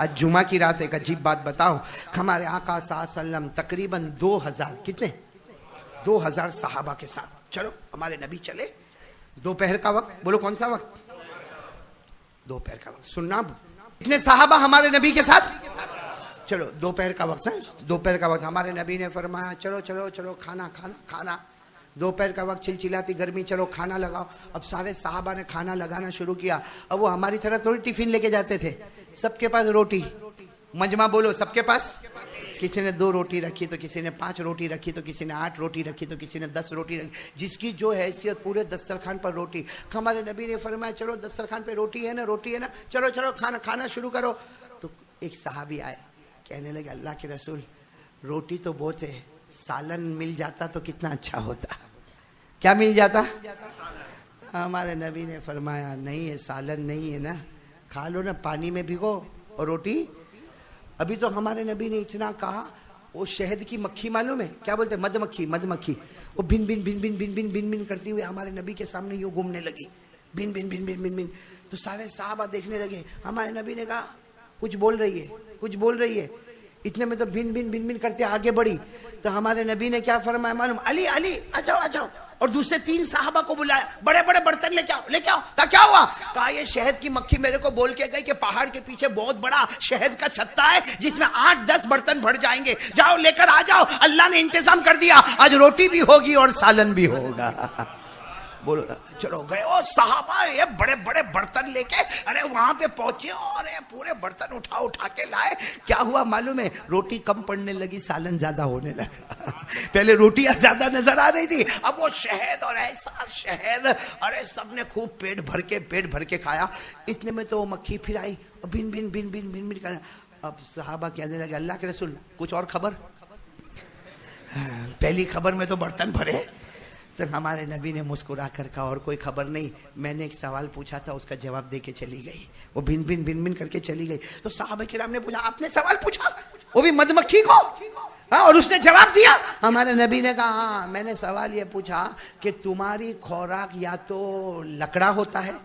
आज जुमा की रात एक अजीब बात बताओ, हमारे आका सल्लम तकरीबन 2000 कितने 2000 सहाबा के साथ चलो हमारे नबी चले। दोपहर का वक्त, बोलो कौन सा वक्त? दोपहर का वक्त। सुनना, इतने सहाबा हमारे नबी के साथ चलो, दोपहर का वक्त है। दोपहर का वक्त हमारे नबी ने फरमाया चलो चलो चलो खाना खाना खाना। दोपहर का वक्त, चिलचिलाती गर्मी, चलो खाना लगाओ। अब सारे साहबा ने खाना लगाना शुरू किया। अब वो हमारी तरह थोड़ी टिफिन लेके जाते थे, सबके पास रोटी मजमा, बोलो सबके पास। किसी ने 2 रोटी रखी तो किसी ने 5 रोटी रखी तो किसी ने 8 रोटी रखी तो किसी ने 10 रोटी रखी, जिसकी जो हैसियत, पूरे दस्तरखान पर रोटी। हमारे नबी ने फरमाया चलो दस्तरखान पे रोटी है ना, रोटी है ना, चलो चलो खाना खाना शुरू करो। तो एक सहाबी आए, कहने लगे अल्लाह के रसूल रोटी तो बहुत है, सालन मिल जाता तो कितना अच्छा होता। क्या मिल जाता? हमारे नबी ने फरमाया नहीं है, सालन नहीं है ना, खा लो ना, पानी में भिगो और रोटी। अभी तो हमारे नबी ने इतना कहा, वो शहद की मक्खी मालूम है क्या बोलते हैं? मधुमक्खी, मधुमक्खी, वो भिन भिन भिन भिन भिन भिन भिन भिन करती हुई हमारे नबी के सामने यूं घूमने लगी, भिन भिन भिन भिन भिन भिन। तो सारे साहबा देखने लगे। हमारे नबी ने कहा कुछ बोल रही है, कुछ बोल रही है। इतने में तो भिन भिन भिन भिन करते आगे बढ़ी। तो हमारे नबी ने क्या फरमाया मालूम? अली अली आ जाओ आ जाओ। और दूसरे 3 साहबा को बुलाया, बड़े बड़े बर्तन लेके आओ लेके आओ। कहा क्या हुआ? कहा ये शहद की मक्खी मेरे को बोल के गई कि पहाड़ के पीछे बहुत बड़ा शहद का छत्ता है जिसमें 8-10 बर्तन भर जाएंगे, जाओ लेकर आ जाओ, अल्लाह ने इंतजाम कर दिया, आज रोटी भी होगी और सालन भी होगा। बोलो चलो गए। ओ साहबा ये बड़े बड़े बर्तन लेके अरे वहां पे पहुंचे और पूरे बर्तन उठा उठा के लाए। क्या हुआ मालूम है? रोटी कम पड़ने लगी, सालन ज्यादा होने लगा। पहले रोटियां ज्यादा नजर आ रही थी, अब वो शहद और ऐसा शहद, अरे सबने खूब पेट भर के खाया। इतने में तो वो मक्खी फिर आई, भिन भिन भिन भिन भिन भिन कर। अब साहबा कहने लगे अल्लाह के रसूल कुछ और खबर? पहली खबर में तो बर्तन भरे। तो हमारे नबी ने मुस्कुरा कर कहा और कोई खबर नहीं, मैंने एक सवाल पूछा था उसका जवाब दे के चली गई। वो भिन भिन भिन भिन करके चली गई। तो साहबा किराम ने पूछा आपने सवाल पूछा, वो भी मधुमक्खी को? हाँ, और उसने जवाब दिया? हमारे नबी ने कहा हाँ, मैंने सवाल ये पूछा कि तुम्हारी खुराक या तो लकड़ा होता है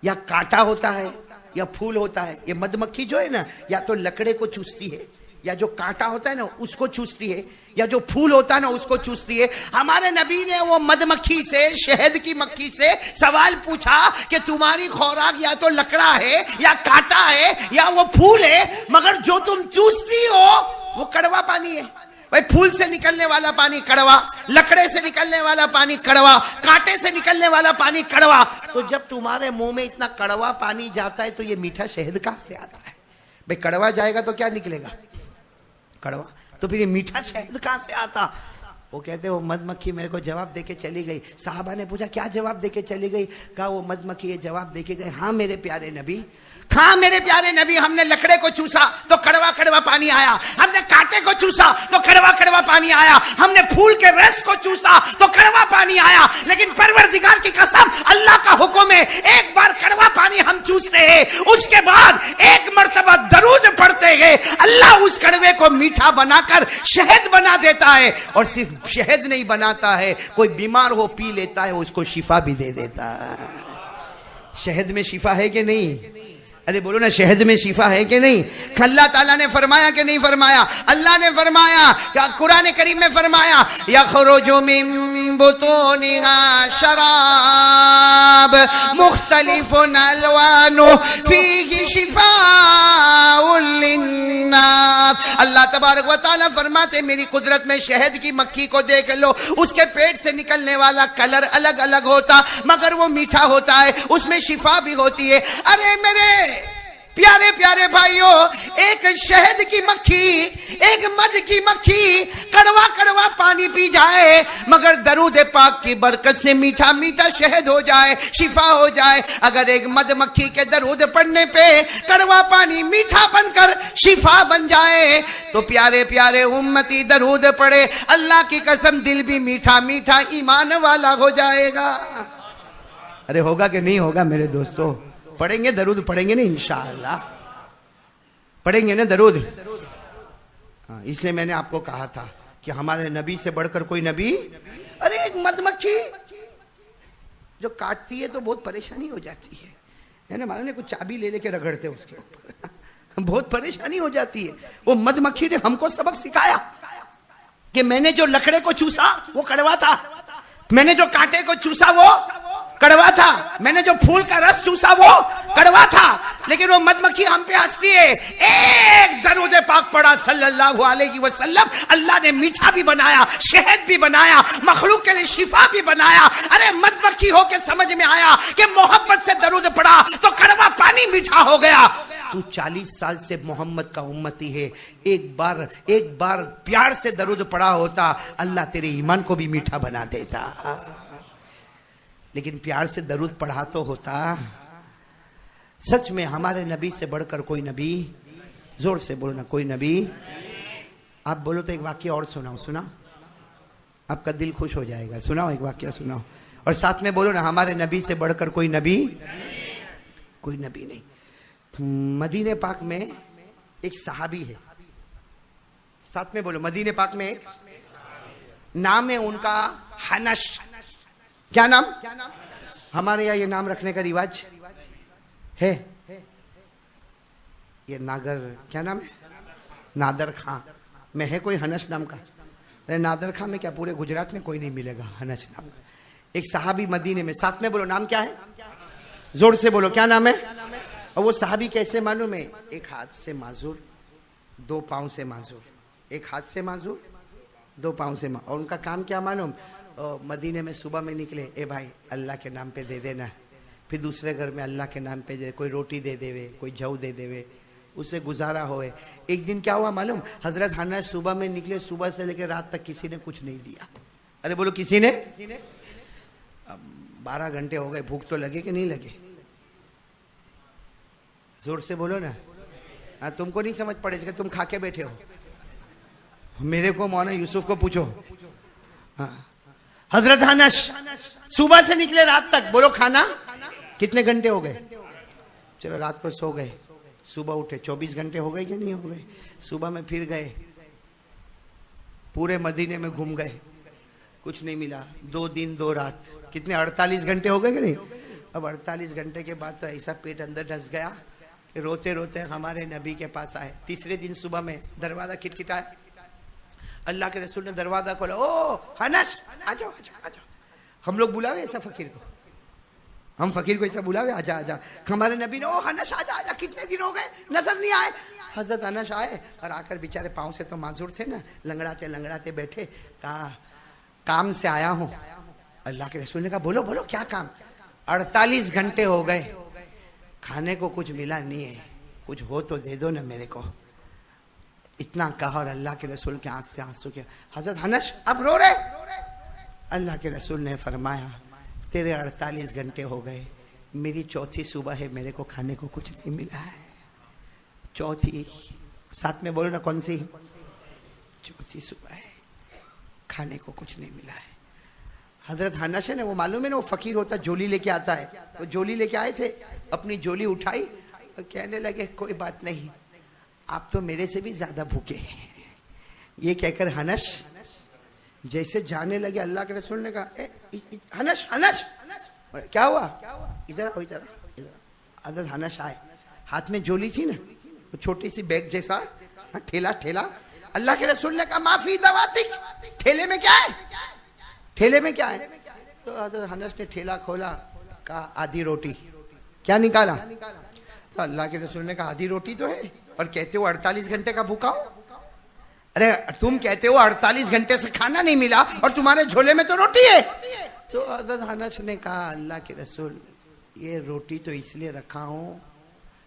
या कांटा होता है या फूल होता है। ये मधुमक्खी जो है ना, या तो लकड़े को चूसती है, या जो कांटा होता है ना उसको चूसती है, या जो फूल होता है ना उसको चूसती है। हमारे नबी ने वो मधुमक्खी से, शहद की मक्खी से सवाल पूछा कि तुम्हारी खुराक या तो लकड़ा है या कांटा है या वो फूल है, मगर जो तुम चूसती हो वो कड़वा पानी है। भाई फूल से निकलने वाला पानी कड़वा, लकड़े से निकलने वाला पानी कड़वा, कांटे से निकलने वाला पानी कड़वा। तो जब तुम्हारे मुंह में इतना कड़वा पानी जाता है तो ये मीठा शहद कहां से आता है? भाई कड़वा जाएगा तो क्या निकलेगा? कड़वा। तो फिर ये मीठा शहद कहां से आता? वो कहते वो मधुमक्खी मेरे को जवाब देके चली गई। साहबा ने पूछा क्या जवाब देके चली गई? कहा वो मधुमक्खी ये जवाब देके गए, हाँ मेरे प्यारे नबी, हाँ मेरे प्यारे नबी, हमने लकड़े को चूसा तो कड़वा कड़वा पानी आया, हमने कांटे को चूसा तो कड़वा कड़वा पानी आया, हमने फूल के रस को चूसा तो कड़वा पानी आया, लेकिन परवरदिगार की कसम अल्लाह का हुक्म है, एक बार कड़वा पानी हम चूसते हैं, उसके बाद एक मर्तबा दरूद पढ़ते हैं, अल्लाह उस कड़वे को मीठा बनाकर शहद बना देता है। और सिर्फ शहद नहीं बनाता है, कोई बीमार हो पी लेता है उसको शिफा भी दे देता है। शहद में शिफा है कि नहीं? अरे बोलो ना, शहद में शिफा है कि नहीं? अल्लाह ताला ने फरमाया कि नहीं फरमाया? अल्लाह ने फरमाया, कुरान करीम में फरमाया यखरुजु मिन बुतूनिहा शराब मुख्तलिफुन अलवानु फीही शिफाउन लिन्नास। अल्लाह तबारक व तआला फरमाते मेरी कुदरत में शहद की मक्खी को देख लो, उसके पेट से निकलने वाला कलर अलग अलग होता मगर वो मीठा होता है, उसमें शिफा भी होती है। अरे मेरे प्यारे प्यारे भाइयों, एक शहद की मक्खी, एक मध की मक्खी कड़वा कड़वा पानी पी जाए मगर दरूद पाक की बरकत से मीठा मीठा शहद हो जाए, शिफा हो जाए। अगर एक मधुमक्खी के दरूद पढ़ने पे कड़वा पानी मीठा बनकर शिफा बन जाए तो प्यारे प्यारे उम्मती दरूद पढ़े, अल्लाह की कसम दिल भी मीठा मीठा ईमान वाला हो जाएगा। अरे होगा कि नहीं होगा मेरे दोस्तों? पढ़ेंगे दरूद, पढ़ेंगे ना इंशाअल्लाह, पढ़ेंगे ना दरूद। हाँ, इसलिए मैंने आपको कहा था कि हमारे नबी से बढ़कर कोई नबी। अरे एक मधुमक्खी जो काटती है तो बहुत परेशानी हो जाती है ना, मालूम है? कुछ चाबी ले लेके रगड़ते उसके ऊपर, बहुत परेशानी हो जाती है। वो मधुमक्खी ने हमको सबक सिखाया कि मैंने जो लकड़े को चूसा वो कड़वा था, मैंने जो कांटे को चूसा वो कड़वा था, मैंने जो फूल का रस चूसा वो कड़वा था, लेकिन वो मधुमक्खी हम पे हंसती है। एक दरूद पाक पड़ा सल्लल्लाहु अलैहि वसल्लम, अल्लाह ने मीठा भी बनाया, शहद भी बनाया, मखलूक के लिए शिफा भी बनाया। अरे मधुमक्खी हो के समझ में आया कि मोहब्बत से दरूद पड़ा तो कड़वा पानी मीठा हो गया। तू 40 साल से मोहम्मद का उम्मती है, एक बार प्यार से दरूद पड़ा होता, अल्लाह तेरे ईमान को भी मीठा बना देता। लेकिन प्यार से दरूद पढ़ा तो होता। सच में हमारे नबी से बढ़कर कोई नबी, जोर से बोलो ना, कोई नबी। आप बोलो तो एक वाक्य और सुनाओ, सुनाओ, आपका दिल खुश हो जाएगा। सुनाओ, एक वाक्य सुनाओ, और साथ में बोलो ना, हमारे नबी से बढ़कर कोई नबी, कोई नबी नहीं। मदीने पाक में एक सहाबी है, साथ में बोलो, मदीने पाक में एक नाम है उनका हनश। क्या नाम? हमारे यहाँ ये नाम रखने का रिवाज है। ये नागर, क्या नाम है? नादर खां में है कोई हनश नाम का? अरे नादर खां में क्या, पूरे गुजरात में कोई नहीं मिलेगा हनश नाम का। एक सहाबी मदीने में, साथ में बोलो, नाम क्या है? जोर से बोलो, क्या नाम है? और वो सहाबी कैसे मालूम है? एक हाथ से माजूर, दो पांव से माजूर, एक हाथ से माजूर, दो पांव से और उनका काम क्या मालूम? मदीने में सुबह में निकले, ए भाई अल्लाह के नाम पे दे देना, फिर दूसरे घर में अल्लाह के नाम पे दे, कोई रोटी दे देवे, कोई जव दे देवे, उससे गुजारा होए। एक दिन क्या हुआ मालूम? हजरत हनश सुबह में निकले, सुबह से लेकर रात तक किसी ने कुछ नहीं दिया। अरे बोलो, किसी ने? 12 घंटे हो गए, भूख तो लगे कि नहीं लगे? जोर से बोलो ना। हाँ, तुमको नहीं समझ पड़ेगा, तुम खा के बैठे हो। मेरे को मौलाना यूसुफ को पूछो। हाँ, हजरत हनश सुबह से निकले रात तक, बोलो खाना कितने घंटे हो गए? चलो रात को सो गए, सुबह उठे, 24 घंटे हो गए कि नहीं हो गए? सुबह में फिर गए, पूरे मदीने में घूम गए, कुछ नहीं मिला। 2 दिन 2 रात, कितने? 48 घंटे हो गए कि नहीं? अब 48 घंटे के बाद तो ऐसा पेट अंदर धस गया कि रोते रोते हमारे नबी के पास आए। तीसरे दिन सुबह में दरवाजा खटखटाया, अल्लाह के रसूल ने दरवाजा खोला। ओ हनश, आ जाओ, आ जाओ, आ जाओ। हम लोग बुलावे ऐसा फकीर को, हम फकीर को ऐसा बुलावे, आजा आजा। हमारे नबी ने, ओ हनश आजा आजा, कितने दिन हो गए, नजर नहीं आए। हजरत हनश आए और आकर बेचारे पाँव से तो माजूर थे ना, लंगड़ाते लंगड़ाते बैठे। कहा काम से आया हूँ। अल्लाह के रसूल ने कहा, बोलो बोलो, क्या काम? 48 घंटे हो गए, खाने को कुछ मिला नहीं है, कुछ हो तो दे दो ना मेरे को। इतना कहा और अल्लाह के रसूल के आंख से आंसू किया। हजरत हनश अब रो रहे। अल्लाह के रसूल ने फरमाया, तेरे 48 घंटे हो गए, मेरी चौथी सुबह है, मेरे को खाने को कुछ नहीं मिला है। चौथी, साथ में बोलो ना, कौन सी? चौथी सुबह है, खाने को कुछ नहीं मिला है। हजरत हनश है ना, वो मालूम है ना, वो फकीर होता, झोली लेके आता है। तो झोली लेके आए थे, अपनी झोली उठाई और कहने लगे, कोई बात नहीं, आप तो मेरे से भी ज्यादा भूखे हैं। ये कहकर हनश जैसे जाने लगे, अल्लाह के रसूल ने कहा, हनश हनश, क्या हुआ? इधर आओ, इधर इधर। हजरत हनश आए, हाथ में झोली थी ना, वो छोटी सी बैग जैसा ठेला ठेला। अल्लाह के रसूल ने कहा, माफी दवाती, ठेले में क्या है? ठेले में क्या है? तो हजरत हनश ने ठेला खोला, कहा आधी रोटी। क्या निकाला? तो अल्लाह के रसूल ने कहा, आधी रोटी तो है, और कहते हो 48 घंटे का भूखा हो। अरे तुम कहते हो 48 घंटे से खाना नहीं मिला और तुम्हारे झोले में तो रोटी है। तो हजरत हनश ने कहा, अल्लाह के रसूल, ये रोटी तो इसलिए रखा हूं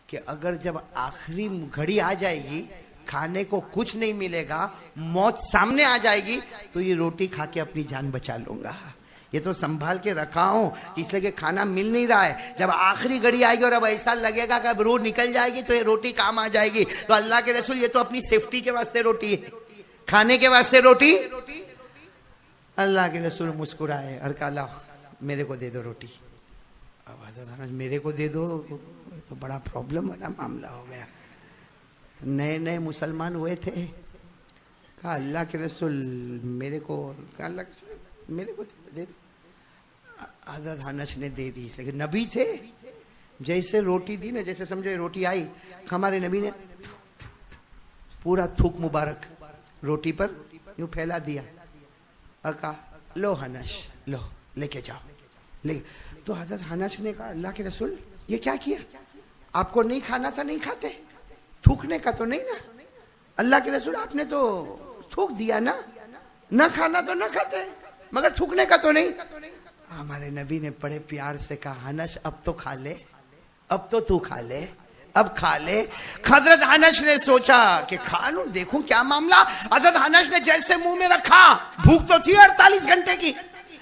कि अगर जब आखिरी घड़ी आ जाएगी, खाने को कुछ नहीं मिलेगा, मौत सामने आ जाएगी, तो ये रोटी खा के अपनी जान बचा लूंगा। ये तो संभाल के रखा हूं, इसलिए कि खाना मिल नहीं रहा है। जब आखिरी घड़ी आएगी और अब ऐसा लगेगा कि अब रूह निकल जाएगी, तो ये रोटी काम आ जाएगी। तो अल्लाह के रसूल, ये तो अपनी सेफ्टी के वास्ते रोटी है, खाने के वास्ते रोटी। अल्लाह के रसूल मुस्कुराए और कहा, मेरे को दे दो रोटी। अब हजरत मेरे को दे दो, तो बड़ा प्रॉब्लम वाला मामला हो गया। नए नए मुसलमान हुए थे। कहा, अल्लाह के रसूल मेरे को, कहा अल्लाह के रसूल मेरे को दे दो। हजरत हनश ने दे दी, लेकिन नबी थे, जैसे रोटी दी ना, जैसे समझो ये रोटी आई, हमारे नबी ने पूरा थूक मुबारक रोटी पर यूं फैला दिया और कहा लो हनश, लो लेके जाओ ले। तो हजरत हनश ने कहा अल्लाह के रसूल ये क्या किया, आपको नहीं खाना था नहीं खाते, थूकने का तो नहीं ना, अल्लाह के रसूल आपने तो थूक दिया ना, ना खाना तो ना खाते मगर थूकने का तो नहीं। हमारे नबी ने बड़े प्यार से कहा हनश अब तो खा ले, अब तो तू खा ले, अब खा ले। हजरत हनश ने सोचा कि खा लूं देखूं क्या मामला। हजरत हनश ने जैसे मुंह में रखा, भूख तो थी 48 घंटे की,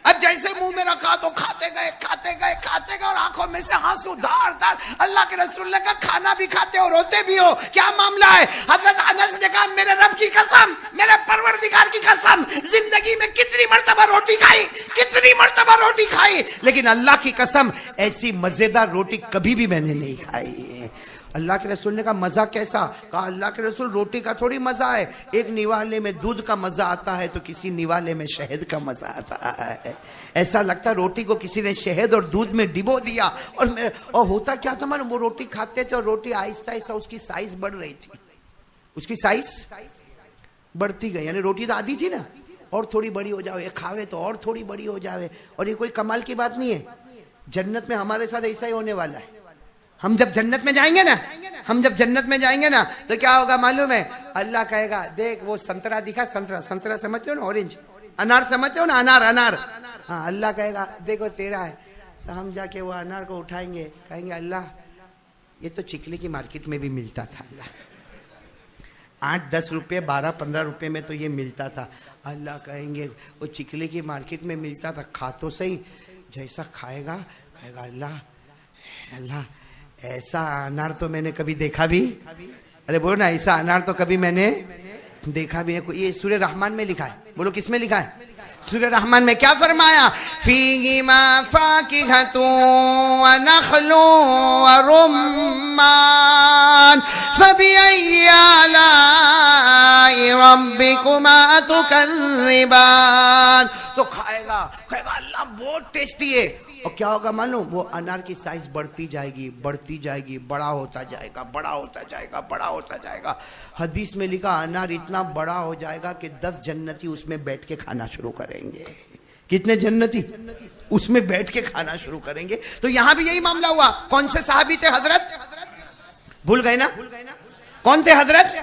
अब जैसे मुंह में रखा तो खाते गए खाते गए खाते गए और आंखों में से आंसू धार धार। अल्लाह के रसूल ने कहा खाना भी खाते हो रोते भी हो, क्या मामला है। हजरत अनस ने कहा मेरे रब की कसम, मेरे परवरदिगार की कसम, जिंदगी में कितनी मर्तबा रोटी खाई, कितनी मर्तबा रोटी खाई, लेकिन अल्लाह की कसम ऐसी मजेदार रोटी कभी भी मैंने नहीं खाई। अल्लाह के रसूल ने कहा मजा कैसा, कहा अल्लाह के रसूल रोटी का थोड़ी मजा है, एक निवाले में दूध का मजा आता है तो किसी निवाले में शहद का मजा आता है। ऐसा लगता रोटी को किसी ने शहद और दूध में डिबो दिया। और होता क्या था मालूम, वो रोटी खाते थे और रोटी आहिस्ता आहिस्ता उसकी साइज बढ़ रही थी, उसकी साइज बढ़ती गई, यानी रोटी तो आधी थी ना और थोड़ी बड़ी हो जावे, खावे तो और थोड़ी बड़ी हो जावे। और ये कोई कमाल की बात नहीं है, जन्नत में हमारे साथ ऐसा ही होने वाला है। हम जब जन्नत में जाएंगे ना, हम जब जन्नत में जाएंगे ना तो क्या होगा मालूम है, अल्लाह कहेगा देख वो संतरा दिखा, संतरा, संतरा समझते हो ना, ऑरेंज, अनार समझते हो ना, अनार, अनार, हाँ अल्लाह कहेगा देखो तेरा है। तो हम जाके वो अनार को उठाएंगे, कहेंगे अल्लाह ये तो चिकली की मार्केट में भी मिलता था, अल्लाह 8-10 रुपये 12-15 रुपये में तो ये मिलता था। अल्लाह कहेंगे वो चिकली की मार्केट में मिलता था, खा तो सही। जैसा खाएगा कहेगा अल्लाह अल्लाह ऐसा अनार तो मैंने कभी देखा भी, अरे बोलो ना ऐसा अनार तो कभी मैंने देखा भी नहीं। ये सूरह रहमान में लिखा है, बोलो किस में लिखा है, सूरह रहमान में क्या फरमाया, फीहिमा फाकिहतु व नखलु व रुम्मान फबिअय्यि आलाई रब्बिकुमा तुकज़्ज़िबान। तो खाएगा कहेगा अल्लाह बहुत टेस्टी है, और क्या होगा मालूम, वो अनार की साइज बढ़ती जाएगी, बढ़ती जाएगी, बड़ा होता जाएगा, बड़ा होता जाएगा, बड़ा होता जाएगा। हदीस में लिखा अनार इतना बड़ा हो जाएगा कि 10 जन्नती उसमें बैठ के खाना शुरू करेंगे। कितने जन्नती उसमें बैठ के खाना शुरू करेंगे। तो यहां भी यही मामला हुआ। कौन से साहबी थे हजरत, भूल गए ना, कौन थे हजरत,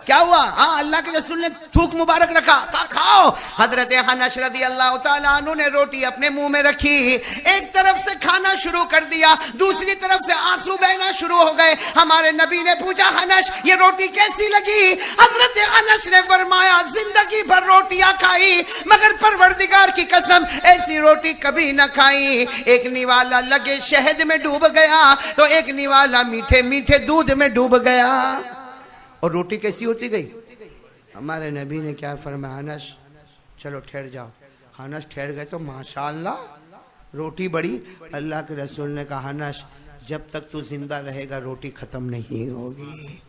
क्या हुआ, हाँ अल्लाह के रसूल ने थूक मुबारक रखा, कहा खाओ। हजरत हनश रज़ियल्लाहु ताला अन्हु ने रोटी अपने मुंह में रखी, एक तरफ से खाना शुरू कर दिया, दूसरी तरफ से आंसू बहना शुरू हो गए। हमारे नबी ने पूछा हनश ये रोटी कैसी लगी। हजरत हनश ने फरमाया जिंदगी भर रोटियां खाई मगर परवरदिगार की कसम ऐसी रोटी कभी न खाई। एक निवाला लगे शहद में डूब गया तो एक निवाला मीठे मीठे दूध में डूब गया। और रोटी कैसी होती गई, हमारे नबी ने क्या फरमाया, हनश चलो ठहर जाओ। हनश ठहर गए तो माशाअल्लाह रोटी बड़ी। अल्लाह के रसूल ने कहा हनश जब तक तू जिंदा रहेगा रोटी खत्म नहीं होगी।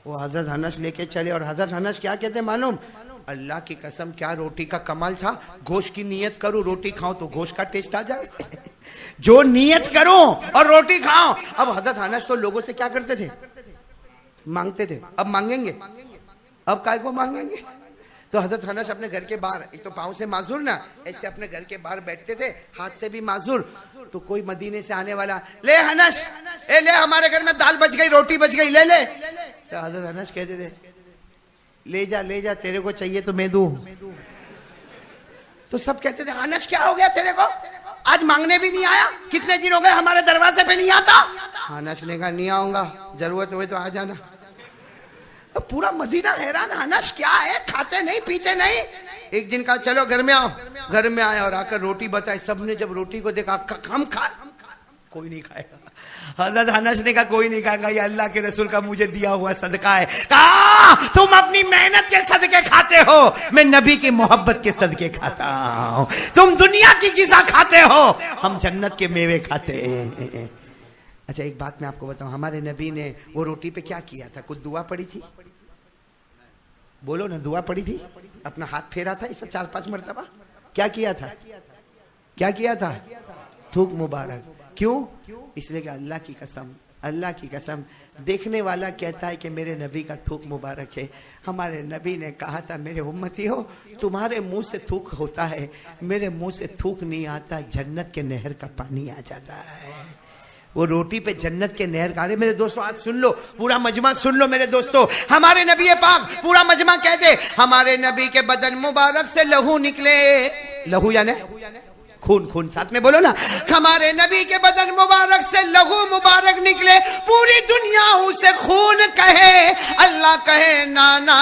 वो हजरत हनश लेके चले और हजरत हनश क्या कहते मालूम, अल्लाह की कसम क्या रोटी का कमाल था, गोश्त की नियत करूं रोटी खाऊं तो गोश्त का टेस्ट आ जाए जो नियत करूं और रोटी खाऊं। अब हजरत हनश तो लोगों से क्या करते थे, मांगते थे, अब मांगेंगे, अब काय को मांगेंगे। तो हजरत हनश अपने घर के बाहर, एक तो पाँव से माजूर ना, ऐसे अपने घर के बाहर बैठते थे, हाथ से भी माजूर। तो कोई मदीने से आने वाला, ले हनश ए ले हमारे घर में दाल बच गई, रोटी बच गई, ले ले। तो हजरत हनश कहते थे ले जा तेरे को चाहिए तो मैं दूं। तो सब कहते थे हनश क्या हो गया तेरे को, आज मांगने भी नहीं आया, कितने दिन हो गए हमारे दरवाजे पे नहीं आता। हनश ने कहा नहीं आऊंगा, जरूरत हुए तो आ जाना। अब पूरा मदीना हैरान, हनश क्या है, खाते नहीं पीते नहीं। एक दिन कहा चलो घर में आओ, घर में आया और आकर रोटी बताई। सबने जब रोटी को देखा हम खा, कोई नहीं खाएगा। हजरत हनश ने कहा कोई नहीं खाएगा, ये अल्लाह के रसूल का मुझे दिया हुआ सदका है। कहा तुम अपनी मेहनत के सदके खाते हो, मैं नबी की मोहब्बत के सदके खाता हूं। तुम दुनिया की गिज़ा खाते हो, हम जन्नत के मेवे खाते हैं। अच्छा एक बात मैं आपको बताऊं, हमारे नबी ने वो रोटी पे क्या किया था, कुछ दुआ पड़ी थी, बोलो ना, दुआ पड़ी थी, अपना हाथ फेरा था इसे 4-5 मरतबा, क्या किया था, क्या किया था, थूक मुबारक। क्यों? इसलिए कि अल्लाह की कसम देखने वाला कहता है कि मेरे नबी का थूक मुबारक है। हमारे नबी ने कहा था, मेरे उम्मती हो, तुम्हारे मुंह से थूक होता है, मेरे मुंह से थूक नहीं आता, जन्नत के नहर का पानी आ जाता है। वो रोटी पे जन्नत के नहर का। मेरे दोस्तों आज सुन लो, पूरा मजमा सुन लो मेरे दोस्तों, हमारे नबी पाक, पूरा मजमा कह दे, हमारे नबी के बदन मुबारक से लहू निकले। लहू यानी खून, खून साथ में बोलो ना। हमारे नबी के बदन मुबारक से लहू मुबारक निकले, पूरी दुनिया उसे खून कहे, अल्लाह कहे ना ना,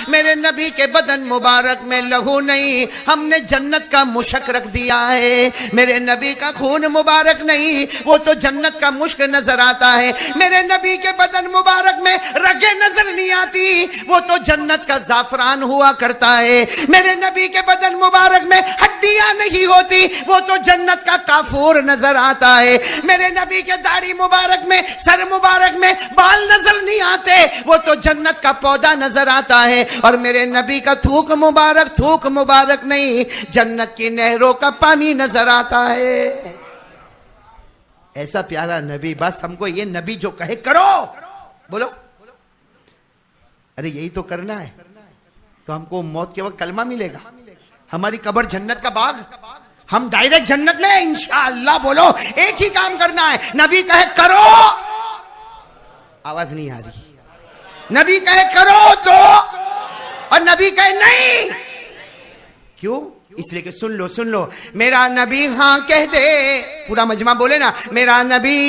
मेरे नबी के बदन मुबारक में लहू नहीं, हमने जन्नत का मुश्क रख दिया है। मेरे नबी का खून मुबारक नहीं, वो तो जन्नत का मुश्क नजर आता है। मेरे नबी के बदन मुबारक में रगे नजर नहीं आती, वो तो जन्नत का जाफरान हुआ करता है। मेरे नबी के बदन मुबारक में हड्डियां नहीं होती, वो तो जन्नत का काफूर नजर आता है। मेरे नबी के दाढ़ी मुबारक में, सर मुबारक में बाल नजर नहीं आते, वो तो जन्नत का पौधा नजर आता है। और मेरे नबी का थूक मुबारक नहीं, जन्नत की नहरों का पानी नजर आता है। ऐसा प्यारा नबी, बस हमको ये नबी जो कहे करो, बोलो। अरे यही तो करना है तो हमको मौत के वक्त कलमा मिलेगा, हमारी कब्र जन्नत का बाग, हम डायरेक्ट जन्नत में इंशाअल्लाह। बोलो, एक ही काम करना है, नबी कहे करो, आवाज नहीं आ रही, नबी कहे करो तो, और नबी कहे नहीं, क्यों? इसलिए कि सुन लो, मेरा नबी हाँ कह दे, पूरा मजमा बोले ना, मेरा नबी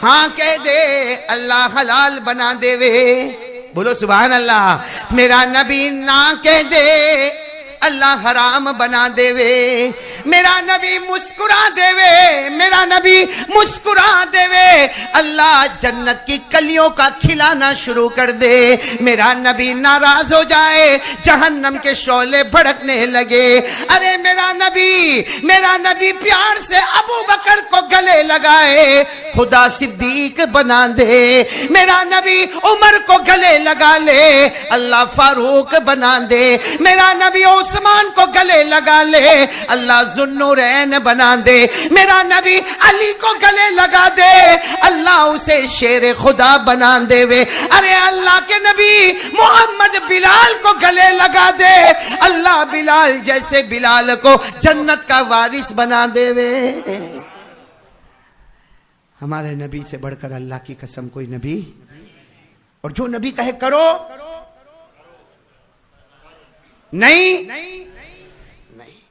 हाँ कह दे, अल्लाह हलाल बना देवे। बोलो सुभान अल्लाह। मेरा नबी ना कह दे, अल्लाह हराम बना देवे। मेरा नबी मुस्कुरा देवे, मेरा नबी मुस्कुरा देवे, अल्लाह जन्नत की कलियों का खिलाना शुरू कर दे। मेरा नबी नाराज हो जाए, जहन्नम के शोले भड़कने लगे। अरे मेरा नबी प्यार से अबू बकर को गले लगाए, खुदा सिद्दीक बना दे। मेरा नबी उमर को गले लगा ले, अल्लाह फारूक बना दे। मेरा नबी उस्मान को गले लगा ले, अल्लाह जुन्नूरैन बना दे। मेरा नबी अली को गले लगा दे, अल्लाह उसे शेर खुदा बना देवे। अरे अल्लाह के नबी मोहम्मद बिलाल को गले लगा दे, अल्लाह बिलाल जैसे बिलाल को जन्नत का वारिस बना देवे। हमारे नबी से बढ़कर अल्लाह की कसम कोई नबी, और जो नबी कहे करो, नहीं,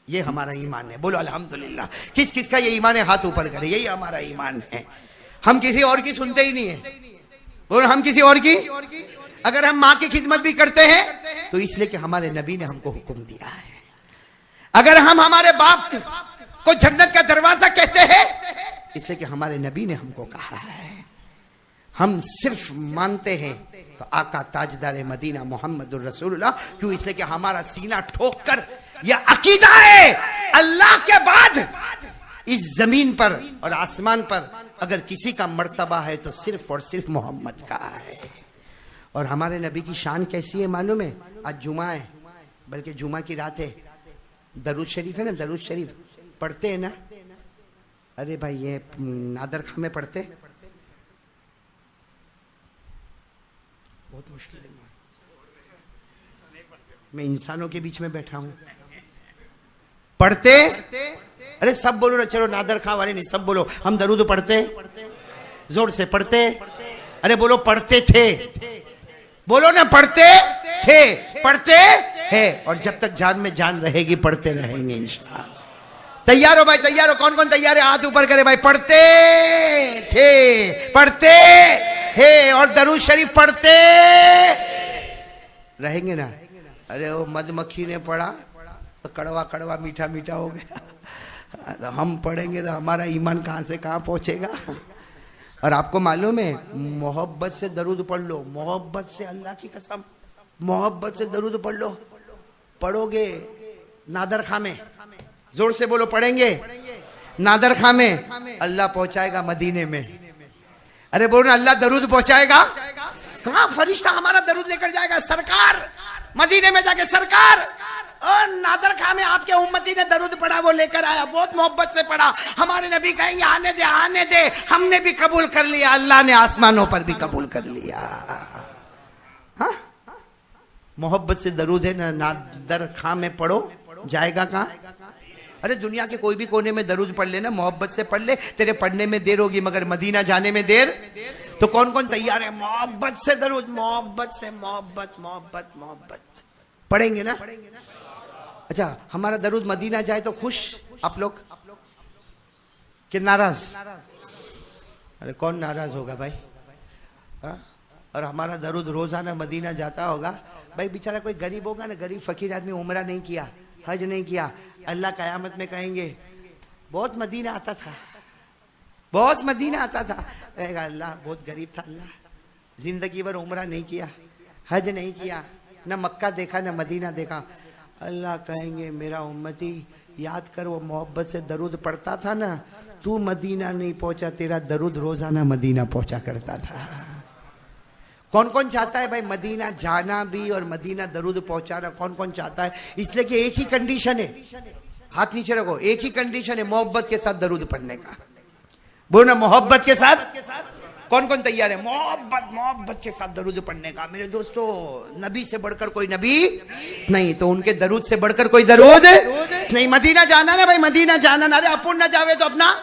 ये हमारा ईमान है। बोलो अल्हम्दुलिल्लाह। किस किस का ये ईमान है, हाथ ऊपर करे, यही हमारा ईमान है। हम किसी और की सुनते ही नहीं है। बोलो हम किसी और की, अगर हम माँ की खिदमत भी करते हैं तो इसलिए कि हमारे नबी ने हमको हुक्म दिया है। अगर हम हमारे बाप को जन्नत का दरवाजा कहते हैं इसलिए कि हमारे नबी ने हमको कहा है। हम सिर्फ मानते हैं तो आका ताजदार मदीना मोहम्मदुर रसूलुल्लाह, क्यों? इसलिए कि हमारा सीना ठोक कर यह अकीदा है, अल्लाह के बाद इस जमीन पर और आसमान पर अगर किसी का मर्तबा है तो सिर्फ और सिर्फ मोहम्मद का है। और हमारे नबी की शान कैसी है मालूम है? आज जुमा है, बल्कि जुमा की रात है, दरूद शरीफ है ना, दरूद शरीफ पढ़ते हैं ना। अरे भाई ये नादर खां में पढ़ते, बहुत मुश्किल है, मैं इंसानों के बीच में बैठा हूं। पढ़ते, अरे सब बोलो ना, चलो नादर खां वाले नहीं, सब बोलो हम दरूद पढ़ते, जोर से पढ़ते। अरे बोलो पढ़ते थे, बोलो ना पढ़ते थे, पढ़ते हैं, और जब तक जान में जान रहेगी पढ़ते रहेंगे इंशाअल्लाह। तैयार हो भाई, तैयार हो? कौन कौन तैयार है? हाथ ऊपर करे भाई। पढ़ते थे, पढ़ते हैं, और दरूद शरीफ पढ़ते रहेंगे ना। अरे वो मधुमक्खी ने पढ़ा तो कड़वा कड़वा मीठा मीठा हो गया, तो हम पढ़ेंगे तो हमारा ईमान कहां से कहां पहुंचेगा। और आपको मालूम है, मोहब्बत से दरूद पढ़ लो, मोहब्बत से, अल्लाह की कसम, मोहब्बत से दरूद पढ़ लो। पढ़ोगे नादर खां में, जोर से बोलो, पढ़ेंगे नादर खां में, अल्लाह पहुंचाएगा मदीने में। अरे बोलो ना, अल्लाह दरूद पहुंचाएगा कहां? फरिश्ता हमारा दरूद लेकर जाएगा। सरकार मदीने में जाके, सरकार और नादर खां में आपके उम्मती ने दरूद पढ़ा, वो लेकर आया, बहुत मोहब्बत से पढ़ा। हमारे नबी कहेंगे आने दे आने दे, हमने भी कबूल कर लिया, अल्लाह ने आसमानों पर भी कबूल कर लिया। हाँ, मोहब्बत से दरूद है ना, नादर खां में पढ़ो, जाएगा कहां? अरे दुनिया के कोई भी कोने में दरूद पढ़ लेना, मोहब्बत से पढ़ ले, तेरे पढ़ने में देर होगी मगर मदीना जाने में देर। तो कौन कौन तैयार है मोहब्बत से दरूद, मोहब्बत से, मोहब्बत मोहब्बत मोहब्बत पढ़ेंगे ना? अच्छा, हमारा दरूद मदीना जाए तो खुश आप लोग कि नाराज? अरे कौन नाराज होगा भाई? हा? और हमारा दरूद रोजाना मदीना जाता होगा भाई, बेचारा कोई गरीब होगा ना, गरीब फकीर आदमी, उम्रा नहीं किया, हज नहीं किया, अल्लाह कयामत में कहेंगे बहुत मदीना आता था, बहुत मदीना आता था। कहेगा अल्लाह बहुत गरीब था, अल्लाह जिंदगी भर उम्रा नहीं किया, हज नहीं किया, न मक्का देखा न मदीना देखा। अल्लाह कहेंगे मेरा उम्मती याद कर, वो मोहब्बत से दरूद पढ़ता था ना, तू मदीना नहीं पहुंचा, तेरा दरूद रोजाना मदीना पहुंचा करता था। कौन कौन चाहता है भाई मदीना जाना भी और मदीना दरूद पहुंचाना? कौन कौन चाहता है? इसलिए कि एक ही कंडीशन है, हाथ नीचे रखो, एक ही कंडीशन है मोहब्बत के साथ दरूद पढ़ने का। बोलो ना मोहब्बत के साथ। कौन कौन तैयार है मोहब्बत मोहब्बत के साथ दरूद पढ़ने का? मेरे दोस्तों, नबी से बढ़कर कोई नबी नहीं, तो उनके दरूद से बढ़कर कोई दरूद नहीं। मदीना जाना ना भाई, मदीना जाना ना, अरे अपुन ना जावे तो अपना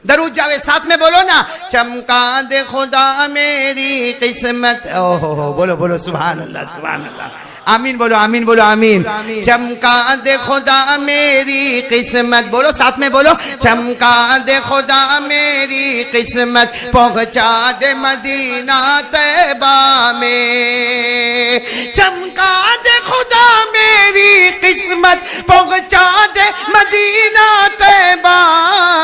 दरूद जावे। साथ में बोलो ना, चमका दे खुदा मेरी किस्मत। ओहो, बोलो बोलो सुभान अल्लाह, सुभान अल्लाह, आमीन बोलो, आमीन बोलो, आमीन। चमका दे खुदा मेरी किस्मत, बोलो साथ में बोलो, चमका दे खुदा मेरी किस्मत, पहुंचा दे मदीना तैयबा में। चमका दे खुदा मेरी किस्मत, पहुंचा दे मदीना तैयबा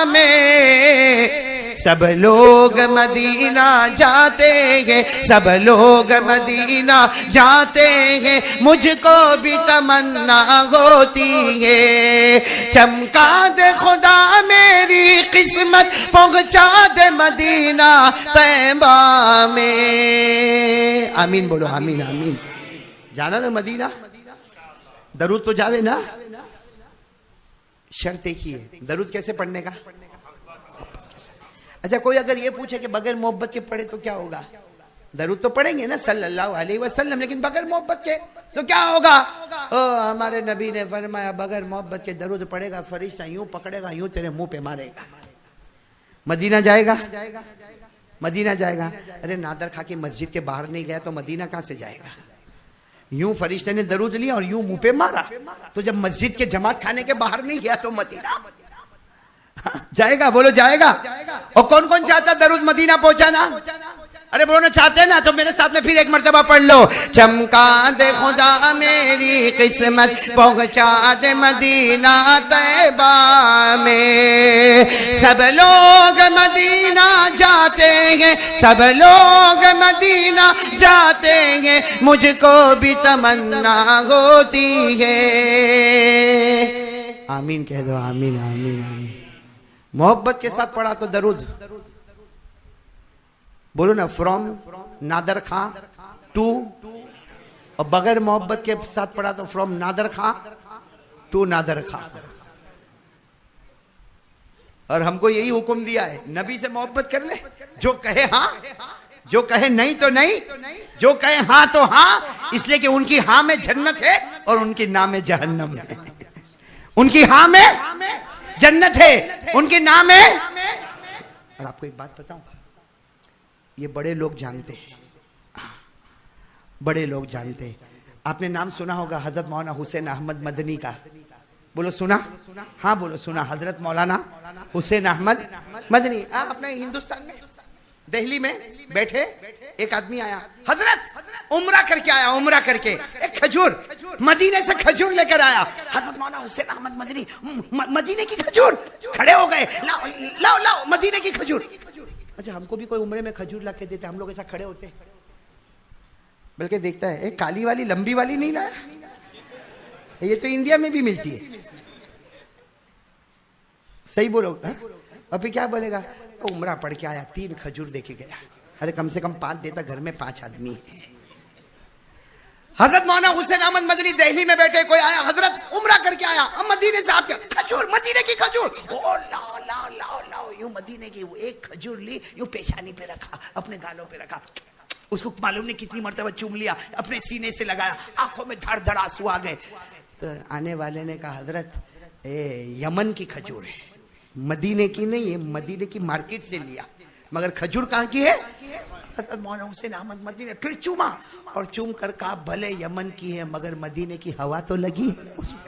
में। सब लोग मदीना जाते हैं, सब लोग मदीना जाते हैं, मुझको भी तमन्ना होती है। चमका दे खुदा मेरी किस्मत, पहुंचा दे मदीना तैयबा में। आमीन बोलो, आमीन आमीन। जाना ना मदीना, दरूद तो जावे ना। शर्त एक ही है, दरूद कैसे पढ़ने का? अच्छा, कोई अगर ये पूछे कि बगैर मोहब्बत के पढ़े तो क्या होगा? दरूद तो पढ़ेंगे ना सल्लल्लाहु अलैहि वसल्लम, लेकिन बगैर मोहब्बत के तो क्या होगा? ओ हमारे नबी ने फरमाया बगैर मोहब्बत के दरूद पढ़ेगा, फरिश्ता यूं पकड़ेगा, यूं तेरे मुंह पे मारेगा। मदीना जाएगा, मदीना जाएगा। अरे नादर खा के मस्जिद के बाहर नहीं गया तो मदीना कहां से जाएगा? यूं फरिश्ते ने दरूद लिया और यूं मुंह पे मारा, तो जब मस्जिद के जमात खाने के बाहर नहीं गया तो मदीना जाएगा? बोलो जाएगा। और कौन कौन चाहता दरूद मदीना पहुंचाना? अरे बोलो ना, चाहते ना तो मेरे साथ में फिर एक मर्तबा पढ़ लो, चमका दे खुदा मेरी किस्मत, पहुंचा दे मदीना तैयबा में। सब लोग मदीना जाते हैं, सब लोग मदीना जाते हैं, मुझको भी तमन्ना होती है। आमीन कह दो, आमीन आमीन आमीन। मोहब्बत के साथ पढ़ा तो दरूद बोलो ना, फ्रॉम नादर खां टू, और बगैर मोहब्बत के साथ पढ़ा तो फ्रॉम नादर खां टू नादर खां। और हमको यही हुक्म दिया है, नबी से मोहब्बत कर ले, जो कहे हाँ, जो कहे नहीं तो नहीं, जो कहे हाँ तो हाँ, इसलिए कि उनकी हाँ में जन्नत है और उनकी ना में जहन्नम है। उनकी हाँ में जन्नत है, उनके नाम है। और आपको एक बात बताऊं, ये बड़े लोग जानते हैं, बड़े लोग जानते हैं। आपने नाम सुना होगा हजरत मौलाना हुसैन अहमद मदनी का? बोलो सुना? हाँ बोलो सुना। हजरत मौलाना हुसैन अहमद मदनी अपने हिंदुस्तान में दिल्ली में बैठे, एक आदमी आया, हजरत उम्रा करके आया, उम्रा करके एक खजूर मदीने से खजूर लेकर आया। हजरत मौलाना हुसैन अहमद मदनी, मदीने की खजूर, खड़े हो गए, लाओ लाओ लाओ मदीने की खजूर। अच्छा, हमको भी कोई उम्रे में खजूर ला के देते, हम लोग ऐसा खड़े होते? बल्कि देखता है एक काली वाली लंबी वाली नहीं लाया, ये तो इंडिया में भी मिलती है। सही बोलो। अभी क्या बोलेगा? उम्रा पढ़ के आया, 3 खजूर देके गया। अरे कम से कम 5 देता, घर में 5 आदमी है। हजरत मौलाना हुसैन अहमद मदनी दिल्ली में बैठे, कोई आया, हजरत उम्रा करके आया, अब मदीने से आपके खजूर, मदीने की खजूर, ओ लाओ लाओ लाओ लाओ, यूं मदीने की एक खजूर ली, यूं पेशानी पे रखा, अपने गालों पे रखा, उसको मालूम नहीं कितनी मर्तबा चूम लिया, अपने सीने से लगाया, आंखों में धड़ धड़ आंसू आ गए। तो आने वाले ने कहा, हजरत यमन की खजूर है, मदीने की नहीं है, मदीने की मार्केट से लिया, मगर खजूर कहाँ की है? मौलाना हुसैन अहमद मदनी ने फिर चूमा और चूम कर कहा, भले यमन की है मगर मदीने की हवा तो लगी है उसमें,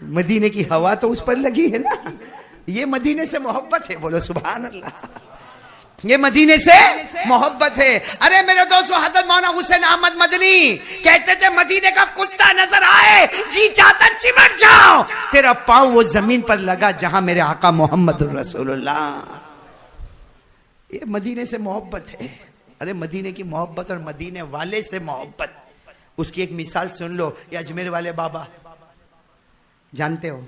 मदीने की हवा तो उस पर लगी है ना, ये मदीने से मोहब्बत है। बोलो सुभान अल्लाह, ये मदीने से मोहब्बत है। अरे मेरे दोस्तों, हजरत मौलाना हुसैन अहमद मदनी कहते थे, मदीने का कुत्ता नजर आए जी चाहता चिमट जाओ, तेरा पांव वो जमीन पर लगा जहां मेरे आका मोहम्मद रसूलुल्लाह। ये मदीने से मोहब्बत है। अरे मदीने की मोहब्बत और मदीने वाले से मोहब्बत, उसकी एक मिसाल सुन लो। ये अजमेर वाले बाबा जानते हो?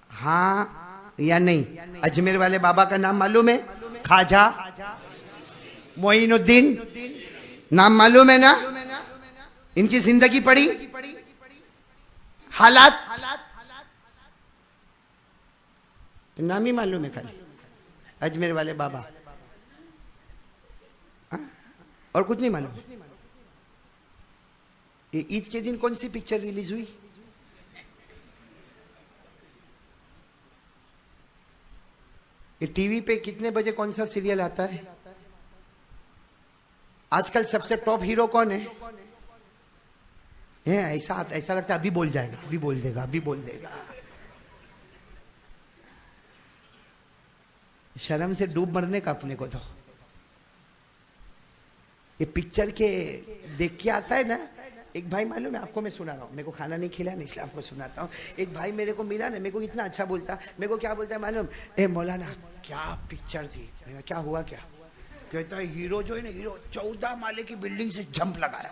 हाँ या नहीं? अजमेर वाले बाबा का नाम मालूम है? ख्वाजा मोइनुद्दीन, नाम मालूम है ना? इनकी जिंदगी पड़ी, हालात नाम ही मालूम है खाली, अजमेर वाले बाबा, और कुछ नहीं मालूम। ये ईद के दिन कौन सी पिक्चर रिलीज हुई? ये टीवी पे कितने बजे कौन सा सीरियल आता है? आजकल सबसे टॉप हीरो कौन है? ऐसा लगता है अभी बोल जाएगा, अभी बोल देगा, अभी बोल देगा। शर्म से डूब मरने का अपने को। तो ये पिक्चर के देख के आता है ना, एक भाई मालूम है आपको, मैं सुना रहा हूँ, मेरे को खाना नहीं खिलाया ना इसलिए आपको सुनाता हूँ। एक भाई मेरे को मिला ना, मेरे को इतना अच्छा बोलता, मेरे को क्या बोलता है मालूम? ए मौलाना क्या पिक्चर थी। मैंने कहा क्या हुआ क्या? कहता है हीरो जो है ना, हीरो 14 माले की बिल्डिंग से जंप लगाया।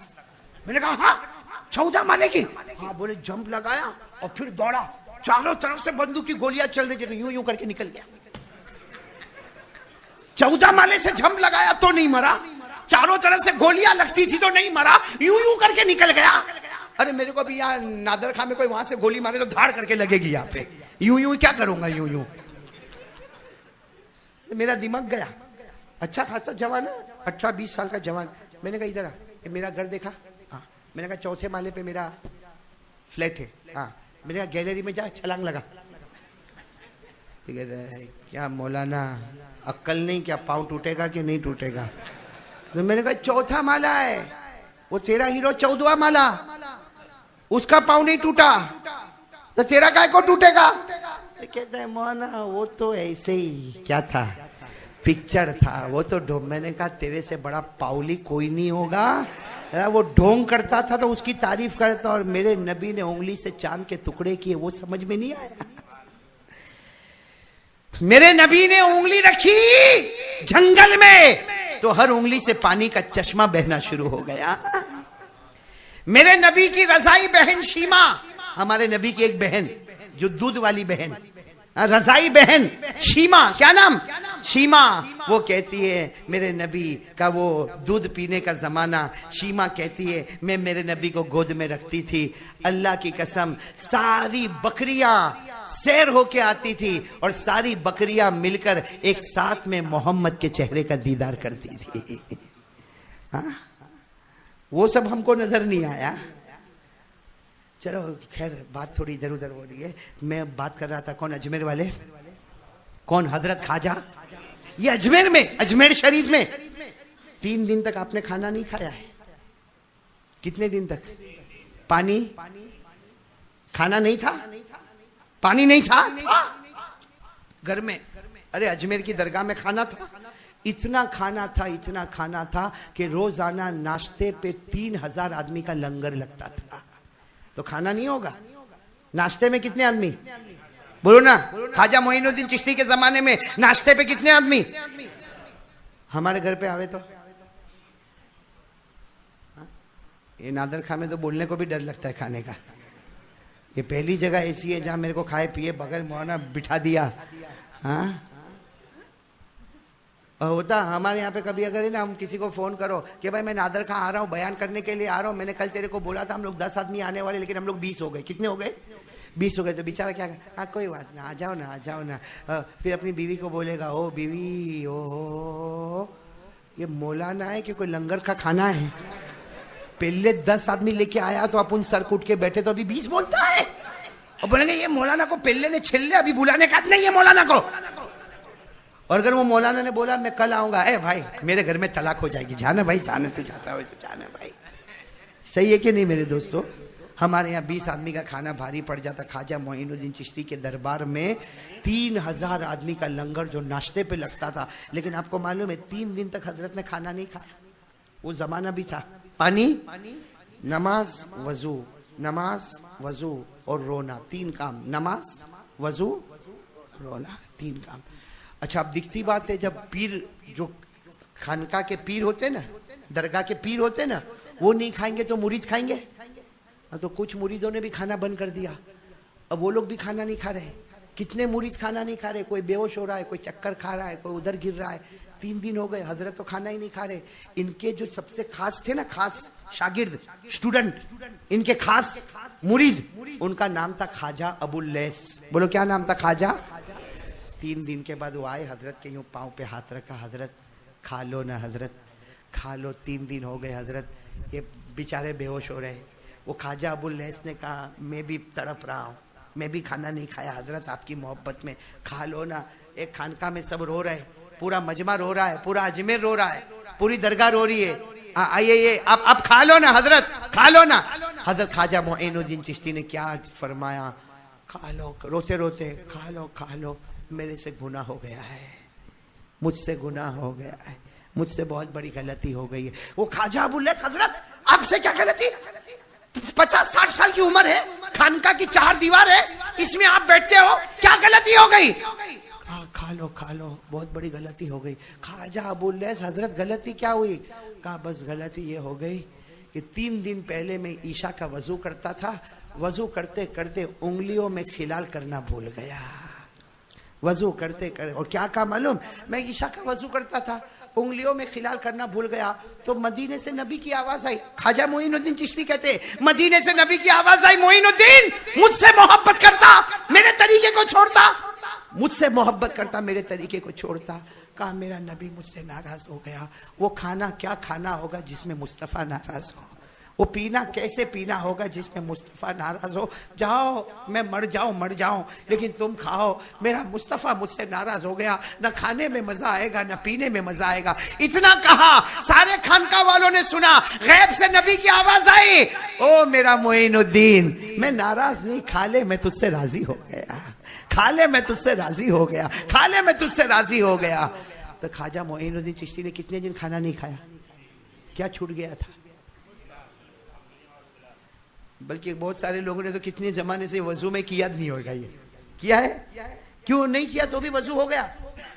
मैंने कहा हाँ 14 माले की? हाँ। बोले जंप लगाया और फिर दौड़ा, चारों तरफ से बंदूक की गोलियां चल रही थी, यूं यूं करके निकल गया। 14 माले से जंप लगाया तो नहीं मरा, चारों तरफ से गोलियां लगती थी तो नहीं मरा, यूं यूं करके निकल गया। अरे मेरे को भी यहाँ नादर खां में कोई वहां से गोली मारे तो धाड़ करके लगेगी यहाँ पे, यूं यूं क्या करूंगा, यूं यूं। मेरा दिमाग गया। अच्छा खासा जवान है, 18-20 साल का जवान। मैंने कहा इधर आ, मेरा घर देखा? हाँ। मैंने कहा 4थे माले पे मेरा फ्लैट है। हाँ। मैंने कहा गैलरी में जा, छलांग लगा। ठीक है, क्या मौलाना अक्ल नहीं, क्या पाँव टूटेगा कि नहीं टूटेगा? तो मैंने कहा 4था माला है, वो तेरा हीरो 14वां माला, उसका पाँव नहीं टूटा तो तेरा काय को टूटेगा? तो कहता है मौलाना वो तो ऐसे ही क्या था, पिक्चर था, वो तो मैंने कहा तेरे से बड़ा पाउली कोई नहीं होगा। वो ढोंग करता था तो उसकी तारीफ करता, और मेरे नबी ने उंगली से चांद के टुकड़े किए, वो समझ में नहीं आया। मेरे नबी ने उंगली रखी जंगल में तो हर उंगली से पानी का चश्मा बहना शुरू हो गया। मेरे नबी की रजाई बहन शीमा, हमारे नबी की एक बहन जो दूध वाली बहन, रजाई बहन शीमा, क्या नाम? शीमा। वो कहती है मेरे नबी का वो दूध पीने का जमाना, शीमा कहती है मैं मेरे नबी को गोद में रखती थी, अल्लाह की कसम सारी बकरियां सैर होके आती थी और सारी बकरियां मिलकर एक साथ में मोहम्मद के चेहरे का दीदार करती थी। हाँ? वो सब हमको नजर नहीं आया। चलो खैर, बात थोड़ी इधर उधर हो रही है। मैं बात कर रहा था कौन? अजमेर वाले। कौन? हजरत ख्वाजा। ये अजमेर में, अजमेर शरीफ में 3 दिन तक आपने खाना नहीं खाया है। कितने दिन तक? पानी, खाना नहीं था, पानी नहीं था घर में। अरे अजमेर की दरगाह में खाना था, इतना खाना था, इतना खाना था कि रोजाना नाश्ते पे 3000 आदमी का लंगर लगता था। तो खाना नहीं होगा? नाश्ते में कितने आदमी? बोलो ना। ख्वाजा मोइनुद्दीन चिश्ती के जमाने में नाश्ते पे कितने आदमी? हमारे घर पे आवे तो ये नादर खां में तो बोलने को भी डर लगता है खाने का। ये पहली जगह ऐसी है जहां मेरे को खाए पिए बगैर मौलाना बिठा दिया। हाँ होता हमारे यहाँ पे कभी अगर है ना, हम किसी को फोन करो कि भाई मैं नादर खां आ रहा हूँ, बयान करने के लिए आ रहा हूँ, मैंने कल तेरे को बोला था हम लोग 10 आदमी आने वाले, लेकिन हम लोग 20 हो गए। कितने हो गए? 20 हो गए। तो बेचारा क्या, हाँ कोई बात ना, आ जाओ ना, आ जाओ ना। फिर अपनी बीवी को बोलेगा, ओ बीवी, ओ ये मौलाना है कि कोई लंगर का खाना है? पहले 10 आदमी लेके आया तो अपन सर कूट के बैठे, तो अभी 20 बोलता है। और बोलेंगे ये मौलाना को पहले ने छिल्ले, अभी बुलाने का नहीं है मौलाना को। और अगर वो मौलाना ने बोला मैं कल आऊंगा, ए भाई मेरे घर में तलाक हो जाएगी, जाना भाई, जाने से जाता हो तो जाना भाई। सही है कि नहीं मेरे दोस्तों? हमारे यहाँ 20 आदमी का खाना भारी पड़ जाता। ख्वाजा मोइनुद्दीन चिश्ती के दरबार में 3000 आदमी का लंगर जो नाश्ते पे लगता था। लेकिन आपको मालूम है 3 दिन तक हजरत ने खाना नहीं खाया। वो जमाना भी था, पानी, नमाज, वजू, नमाज, वजू और रोना, 3 काम। नमाज, वजू, रोना, 3 काम। अच्छा, अब दिखती बात है, जब पीर, जो खानका के पीर होते ना, दरगाह के पीर होते ना, वो नहीं खाएंगे तो मुरीद खाएंगे। तो कुछ मुरीदों ने भी खाना बंद कर दिया। अब वो लोग भी खाना नहीं खा रहे। कितने मुरीद खाना नहीं खा रहे? कोई बेहोश हो रहा है, कोई चक्कर खा रहा है, कोई उधर गिर रहा है। 3 दिन हो गए, हजरत तो खाना ही नहीं खा रहे। इनके जो सबसे खास थे ना, खास शागिर्द, स्टूडेंट, इनके खास मुरीद, उनका नाम था ख्वाजा अबुल लैस। बोलो क्या नाम था? ख्वाजा। 3 दिन के बाद वो आए, हजरत के यूं पाँव पे हाथ रखा, हजरत खा लो ना, हजरत खा लो। 3 दिन हो गए, हजरत ये बेचारे बेहोश हो रहे। वो ख्वाजा अबुल लैस ने कहा मैं भी तड़प रहा हूँ, मैं भी खाना नहीं खाया हजरत, आपकी मोहब्बत में, खा लो ना। एक खानका में सब रो रहे, पूरा मजमा रो रहा है, पूरा अजमेर रो रहा है, पूरी दरगाह रो रही है। आइए आप खा लो ना हजरत, खा लो ना। हजरत ख्वाजा मोइनुद्दीन चिश्ती ने क्या फरमाया? खा लो, रोते रोते, खा लो, खा लो, मेरे से गुनाह हो गया है, मुझसे गुनाह हो गया है, मुझसे बहुत बड़ी गलती हो गई है। वो ख्वाजा अबुल लैस, हजरत आपसे क्या गलती? 50-60 साल की उम्र है, खानका की 4 दीवार है, इसमें आप बैठते हो, क्या गलती हो गई? खा लो, खा लो, बहुत बड़ी गलती हो गई। ख्वाजा अबुल लैस, हजरत गलती क्या हुई? कहा बस गलती ये हो गई कि 3 दिन पहले मैं ईशा का वजू करता था, वजू करते करते उंगलियों में खिलाल करना भूल गया। वजू करते करते, और क्या कहा मालूम? मैं ईशा का वजू करता था, उंगलियों में खिलाल करना भूल गया, तो मदीने से नबी की आवाज आई। ख्वाजा मोइनुद्दीन चिश्ती कहते, मदीने से नबी की आवाज आई, मोइनुद्दीन मुझसे मोहब्बत करता, मेरे तरीके को छोड़ता, मुझसे मोहब्बत करता, मेरे तरीके को छोड़ता। कहा मेरा नबी मुझसे नाराज हो गया। वो खाना क्या खाना होगा जिसमें मुस्तफा नाराज हो? वो पीना कैसे पीना होगा जिसमें मुस्तफा नाराज हो? जाओ, मैं मर जाऊं, लेकिन तुम खाओ, मेरा मुस्तफा मुझसे नाराज हो गया, न खाने में मजा आएगा न पीने में मजा आएगा। इतना कहा, सारे खानका वालों ने सुना, गैब से नबी की आवाज आई, ओ मेरा मोइनुद्दीन, मैं नाराज नहीं, खा ले, मैं तुझसे राजी हो गया, खा ले, मैं तुझसे राजी हो गया, खा ले, मैं तुझसे राजी हो गया। तो ख्वाजा मोइनुद्दीन चिश्ती ने कितने दिन खाना नहीं खाया? क्या छूट गया था? बल्कि बहुत सारे लोगों ने तो कितने जमाने से वजू में किया नहीं होगा। ये किया है? क्यों नहीं किया तो भी वजू हो गया?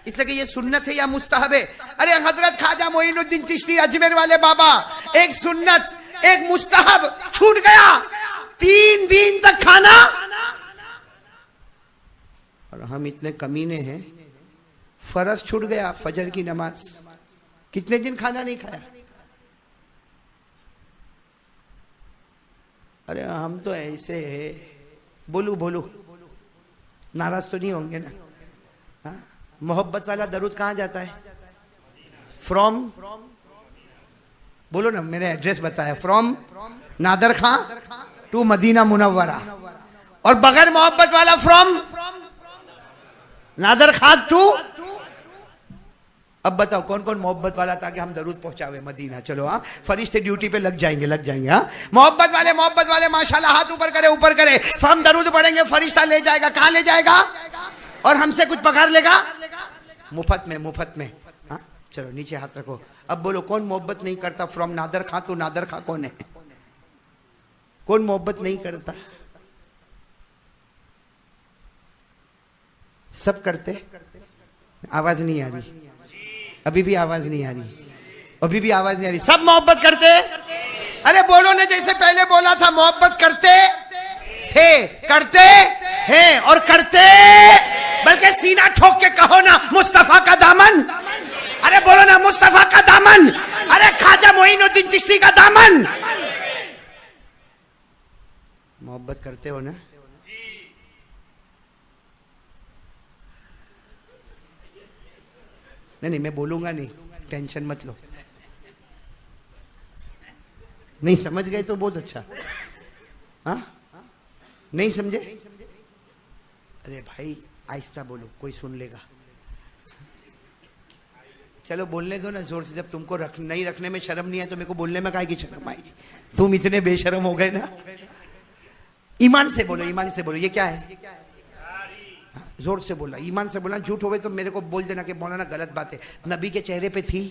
इसलिए कि ये सुन्नत है या मुस्तहब है? अरे हजरत ख्वाजा मोइनुद्दीन चिश्ती अजमेर वाले बाबा, एक सुन्नत एक मुस्तहब छूट गया, 3 दिन तक खाना। और हम इतने कमीने हैं, फर्ज छूट गया, फजर की नमाज, कितने दिन खाना नहीं खाया? अरे हम तो ऐसे है, बोलू नाराज तो नहीं होंगे ना? हाँ? मोहब्बत वाला दरूद कहाँ जाता है? फ्रॉम, बोलो ना, मेरे एड्रेस बताया, from Nadir Khan to Medina Munawwara. और बगैर मोहब्बत वाला फ्रॉम नादर खां टू। अब बताओ कौन कौन मोहब्बत वाला था कि हम दरूद पहुंचावे मदीना? चलो हाँ, फरिश्ते ड्यूटी पे लग जाएंगे हाँ। मोहब्बत वाले माशाल्लाह हाथ ऊपर करे, हम दरूद पढ़ेंगे, फरिश्ता ले जाएगा। कहाँ ले जाएगा? और हमसे कुछ पगार लेगा? मुफ्त में हाँ। चलो नीचे हाथ रखो। अब बोलो कौन मोहब्बत नहीं करता? फ्रॉम नादर खां तो नादर खां कौन है? कौन मोहब्बत नहीं करता? सब करते। आवाज नहीं आ रही, अभी भी आवाज नहीं आ रही, सब मोहब्बत करते। अरे बोलो ना, जैसे पहले बोला था, मोहब्बत करते थे, करते हैं और करते, बल्कि सीना ठोक के कहो ना, मुस्तफा का दामन अरे बोलो ना मुस्तफा का दामन, अरे ख्वाजा मोइनुद्दीन चिश्ती का दामन। मोहब्बत करते हो ना? नहीं, मैं बोलूंगा नहीं, टेंशन मत लो। नहीं समझ गए तो बहुत अच्छा। हाँ, नहीं समझे? अरे भाई आहिस्ता बोलो, कोई सुन लेगा। चलो बोलने दो ना जोर से। जब तुमको नहीं रखने में शर्म नहीं है तो मेरे को बोलने में काहे की शर्म आएगी? तुम इतने बेशर्म हो गए ना। ईमान से बोलो, ईमान से बोलो। ये क्या है? जोर से बोला, ईमान से बोला। झूठ होवे तो मेरे को बोल देना कि मौलाना गलत बात है। नबी के चेहरे पे थी?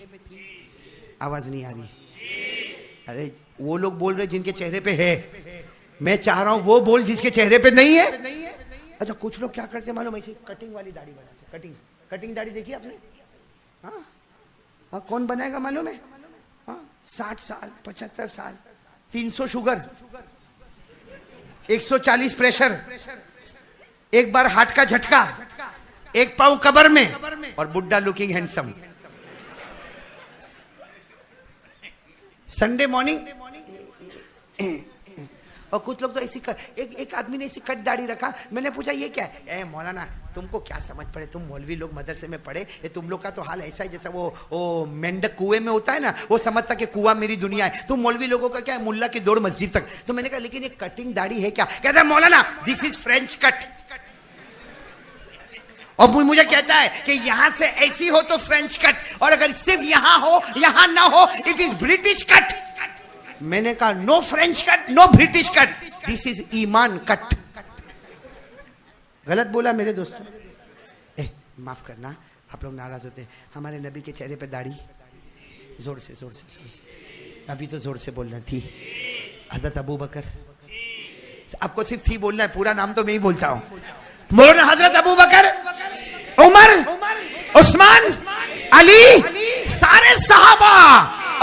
आवाज नहीं आ रही। अरे वो लोग बोल रहे जिनके चेहरे पे है, मैं चाह रहा हूं वो बोल जिसके चेहरे पे नहीं है। अच्छा कुछ लोग क्या करते मालूम, ऐसे कटिंग वाली दाढ़ी बनाते। कटिंग दाढ़ी देखी आपने? हाँ, कौन बनाएगा मालूम है? हाँ, 60 साल 75 साल, 300 शुगर, 140 प्रेशर, एक बार हार्ट का झटका, एक पाँव कब्र में, और बुड्ढा लुकिंग हैंडसम। Sunday morning. और कुछ लोग तो ऐसी एक आदमी ने ऐसी कट दाढ़ी रखा। मैंने पूछा ये क्या है? ए मौलाना तुमको क्या समझ पड़े, तुम मौलवी लोग मदरसे में पढ़े, ये तुम लोग का तो हाल ऐसा है जैसा वो मेंढक कुएं में होता है ना, वो समझता कि कुआं मेरी दुनिया है। तुम मौलवी लोगों का क्या है, मुल्ला की दौड़ मस्जिद तक। तो मैंने कहा लेकिन ये कटिंग दाढ़ी है क्या? कहता है मौलाना दिस इज फ्रेंच कट। और मुझे कहता है कि यहां से ऐसी हो तो फ्रेंच कट, और अगर सिर्फ यहां हो यहां ना हो इट इज ब्रिटिश कट। मैंने कहा no French cut, no British cut, this is ईमान कट। गलत बोला मेरे दोस्तों? माफ करना, आप लोग नाराज होते हैं। हमारे नबी के चेहरे पे दाढ़ी, जोर से जोर से जोर से, अभी तो जोर से बोलना थी। हजरत अबू बकर, आपको सिर्फ थी बोलना है, पूरा नाम तो मैं ही बोलता हूं। बोलो ना, हजरत अबू बकर, उमर, उस्मान, अली, सारे सहाबा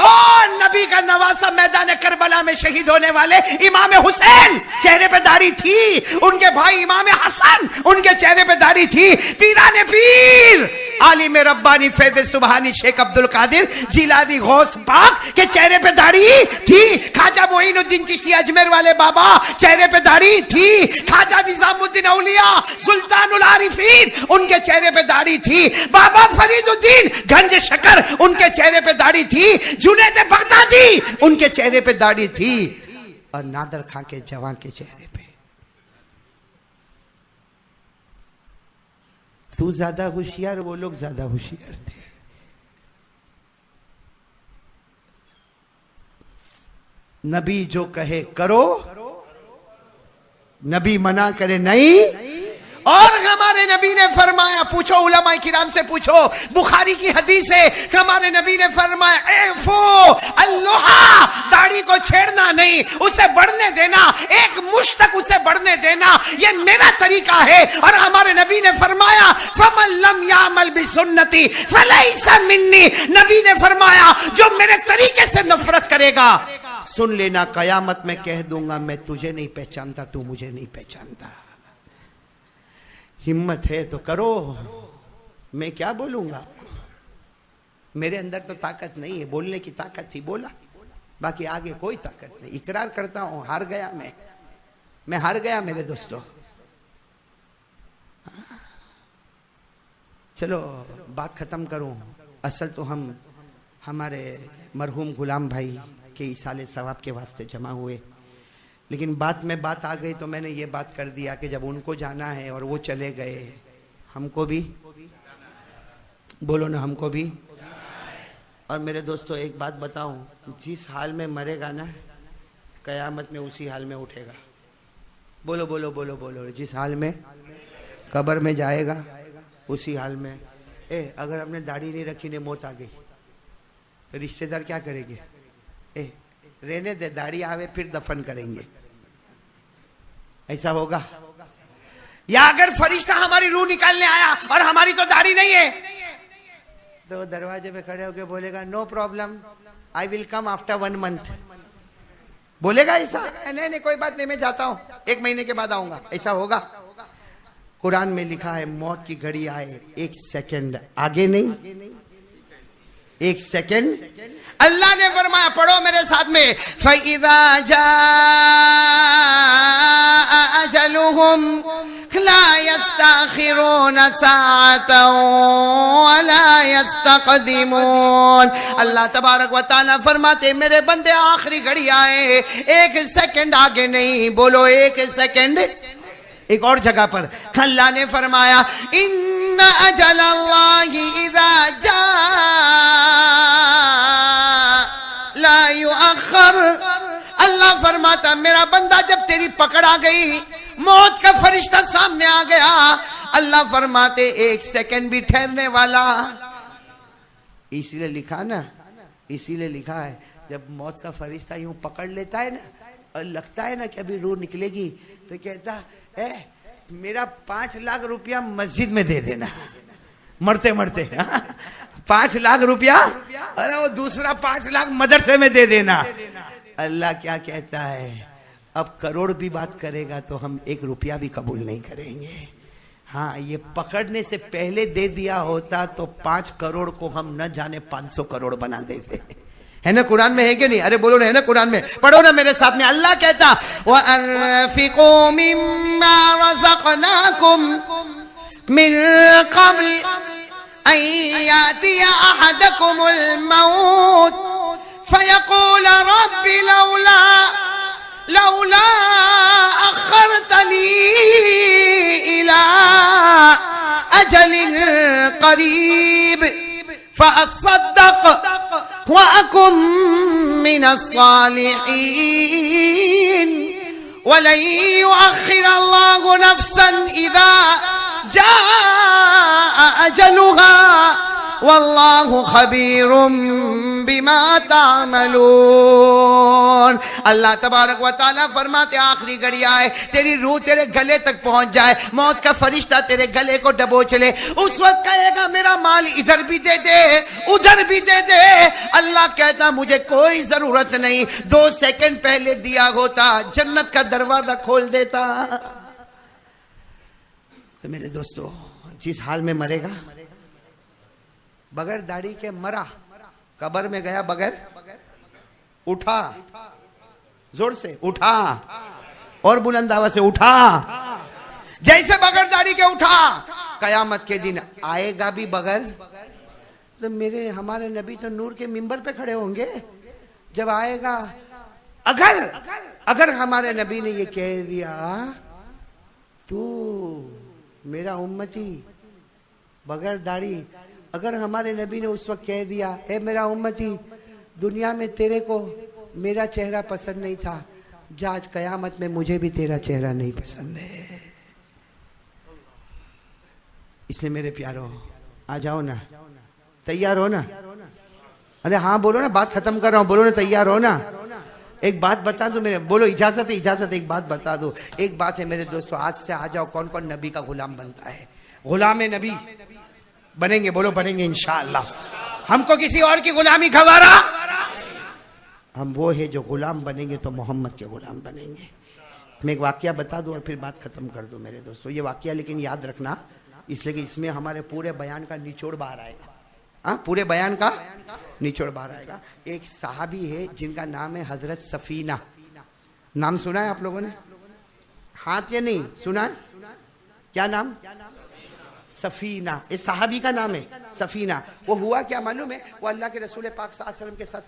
और नबी का नवासा मैदान करबला में शहीद होने वाले इमाम हुसैन चेहरे पे दाढ़ी थी। उनके भाई इमाम हसन, उनके चेहरे पे दाढ़ी थी। पीराने पीर आलिम रब्बानी फैज़ सुबहानी शेख अब्दुल कादिर जिलानी गौस पाक के चेहरे पे दाढ़ी थी। ख्वाजा मोइनुद्दीन चिश्ती अजमेर वाले बाबा चेहरे पे दाढ़ी थी। ख्वाजा निजामुद्दीन औलिया सुल्तानुल आरिफीन उनके चेहरे पे दाढ़ी थी। बाबा फरीदुद्दीन गंज शकर उनके चेहरे पे दाढ़ी थी। जुनैद बगदादी उनके चेहरे पे दाढ़ी थी। और नादर खां के जवान के चेहरे पे। तू ज्यादा होशियार, वो लोग ज्यादा होशियार थे। नबी जो कहे करो, नबी मना करे नहीं। और हमारे नबी ने फरमाया, पूछो उलमा किराम से पूछो, बुखारी की हदीस है, हमारे नबी ने फरमाया एफो अल्लाह, दाढ़ी को छेड़ना नहीं, उसे बढ़ने देना, एक मुश्त तक उसे बढ़ने देना, ये मेरा तरीका है। और हमारे नबी ने फरमाया फमन लम यामल बिसुन्नती फलैसा मिन्नी, नबी ने फरमाया जो मेरे तरीके से नफरत करेगा, सुन लेना कयामत में कह दूंगा मैं तुझे नहीं पहचानता, तू मुझे नहीं पहचानता। हिम्मत है तो करो, मैं क्या बोलूंगा आपको? मेरे अंदर तो ताकत नहीं है, बोलने की ताकत थी बोला, बाकी आगे कोई ताकत नहीं। इकरार करता हूं हार गया मैं हार गया मेरे दोस्तों। चलो बात खत्म करूं। असल तो हम हमारे मरहूम गुलाम भाई के इसाले सवाब के वास्ते जमा हुए, लेकिन बात में बात आ गई तो मैंने ये बात कर दिया कि जब उनको जाना है और वो चले गए, हमको भी बोलो ना, हमको भी। और मेरे दोस्तों एक बात बताऊं, जिस हाल में मरेगा ना कयामत में उसी हाल में उठेगा। बोलो बोलो बोलो बोलो, जिस हाल में कब्र में जाएगा उसी हाल में। अगर हमने दाढ़ी नहीं रखी ने मौत आ गई, रिश्तेदार क्या करेंगे? रहने दे, दाढ़ी आवे फिर दफन करेंगे, ऐसा होगा? या अगर फरिश्ता हमारी रूह निकालने आया और हमारी तो दाढ़ी नहीं है, तो दरवाजे पे खड़े होके बोलेगा no problem, I will come after 1 month. बोलेगा ऐसा? नहीं कोई बात नहीं, मैं जाता हूं, 1 महीने के बाद आऊंगा, ऐसा होगा? कुरान में लिखा है मौत की घड़ी आए 1 सेकंड आगे नहीं एक सेकंड। अल्लाह ने फरमाया, पढ़ो मेरे साथ में, फ़इज़ा जाअ अजलुहुम ला यस्तअखिरून साअतन वला यस्तक़दिमून। अल्लाह तबारक व तआला फरमाते, मेरे बंदे आखिरी घड़ी आए, एक सेकंड आगे नहीं। बोलो एक सेकंड। एक और जगह पर अल्लाह ने फरमाया, इन्ना अजलल्लाहि इज़ा जाअ ला युअख्खर। अल्लाह फरमाता, मेरा बंदा जब तेरी पकड़ आ गई, मौत का फरिश्ता सामने आ गया, अल्लाह फरमाते एक सेकंड भी ठहरने वाला। इसीलिए लिखा ना, इसीलिए लिखा है, जब मौत का फरिश्ता यूं पकड़ लेता है ना और लगता है ना कि अभी रूह निकलेगी, तो कहता मेरा 5 लाख रुपया मस्जिद में दे देना मरते मरते। 5 लाख रुपया, अरे वो दूसरा 5 लाख मदरसे में दे देना। अल्लाह क्या कहता है, अब करोड़ भी बात करेगा तो हम 1 रुपया भी कबूल नहीं करेंगे। हाँ, ये पकड़ने से पहले दे दिया होता तो 5 करोड़ को हम न जाने 500 करोड़ बना देते। है ना, कुरान में है कि नहीं? अरे बोलो ना, है ना कुरान में? पढ़ो ना मेरे साथ में। अल्लाह कहता, व अनफिकू मिम्मा रज़क़नाकुम मिन क़ब्ल अन यातिया अहदकुमुल मौत फयक़ूल रब्बी लौला अख़्खरतनी इला अजलिन क़रीब फ़अस्सद्दक़ वअकुम मिनस्सालिहीन वलन युअख्खिरल्लाहु नफ्सन इज़ा जाअ अजलुहा वल्लाहु खबीरुम बिमा तामलून। अल्लाह तबारक व तआला फरमाते, आखिरी घड़ी आए, तेरी रूह तेरे गले तक पहुंच जाए, मौत का फरिश्ता तेरे गले को दबोच ले, उस वक्त कहेगा मेरा माल इधर भी दे दे उधर भी दे दे। अल्लाह कहता, मुझे कोई जरूरत नहीं, 2 सेकंड पहले दिया होता जन्नत का दरवाजा खोल देता। तो मेरे दोस्तों, जिस हाल में मरेगा, बगैर दाढ़ी के मरा, कब्र में गया बगैर, उठा, जोर से उठा और बुलंद आवाज से उठा, जैसे बगैर दाढ़ी के उठा, कयामत के दिन आएगा भी बगैर। तो मेरे हमारे नबी तो नूर के मिंबर पे खड़े होंगे जब आएगा। अगर हमारे नबी ने ये कह दिया, तू मेरा उम्मती बगैर दाढ़ी, अगर हमारे नबी ने उस वक्त कह दिया, ए मेरा उम्मती, दुनिया में तेरे को मेरा चेहरा पसंद नहीं था, जा आज कयामत में मुझे भी तेरा चेहरा नहीं पसंद है। इसलिए मेरे प्यारो, आ जाओ ना, तैयार हो ना? अरे हाँ बोलो ना, बात खत्म कर रहा हूं, बोलो ना, तैयार हो ना? एक बात बता दो मेरे, बोलो इजाजत है, इजाजत, एक बात बता दो। एक बात है मेरे दोस्तों, आज से आ जाओ, कौन कौन नबी का गुलाम बनता है? गुलाम नबी बनेंगे? बोलो बनेंगे इंशाअल्लाह। हमको किसी और की गुलामी खबारा, हम वो है जो गुलाम बनेंगे तो मोहम्मद के गुलाम बनेंगे। मैं एक वाकया बता दूं और फिर बात खत्म कर दूं मेरे दोस्तों। ये वाकया लेकिन याद रखना, इसलिए कि इसमें हमारे पूरे बयान का निचोड़ बाहर आएगा। हाँ, पूरे बयान का निचोड़ बाहर आएगा। एक सहाबी है जिनका नाम है हजरत सफीना। नाम सुना है आप लोगों ने? हाथ या नहीं सुना है? क्या नाम? सफीना। इस सहाबी का नाम है सफीना। वो हुआ क्या मालूम है? वो अल्लाह के रसूल पाक सल्लल्लाहु अलैहि वसल्लम के साथ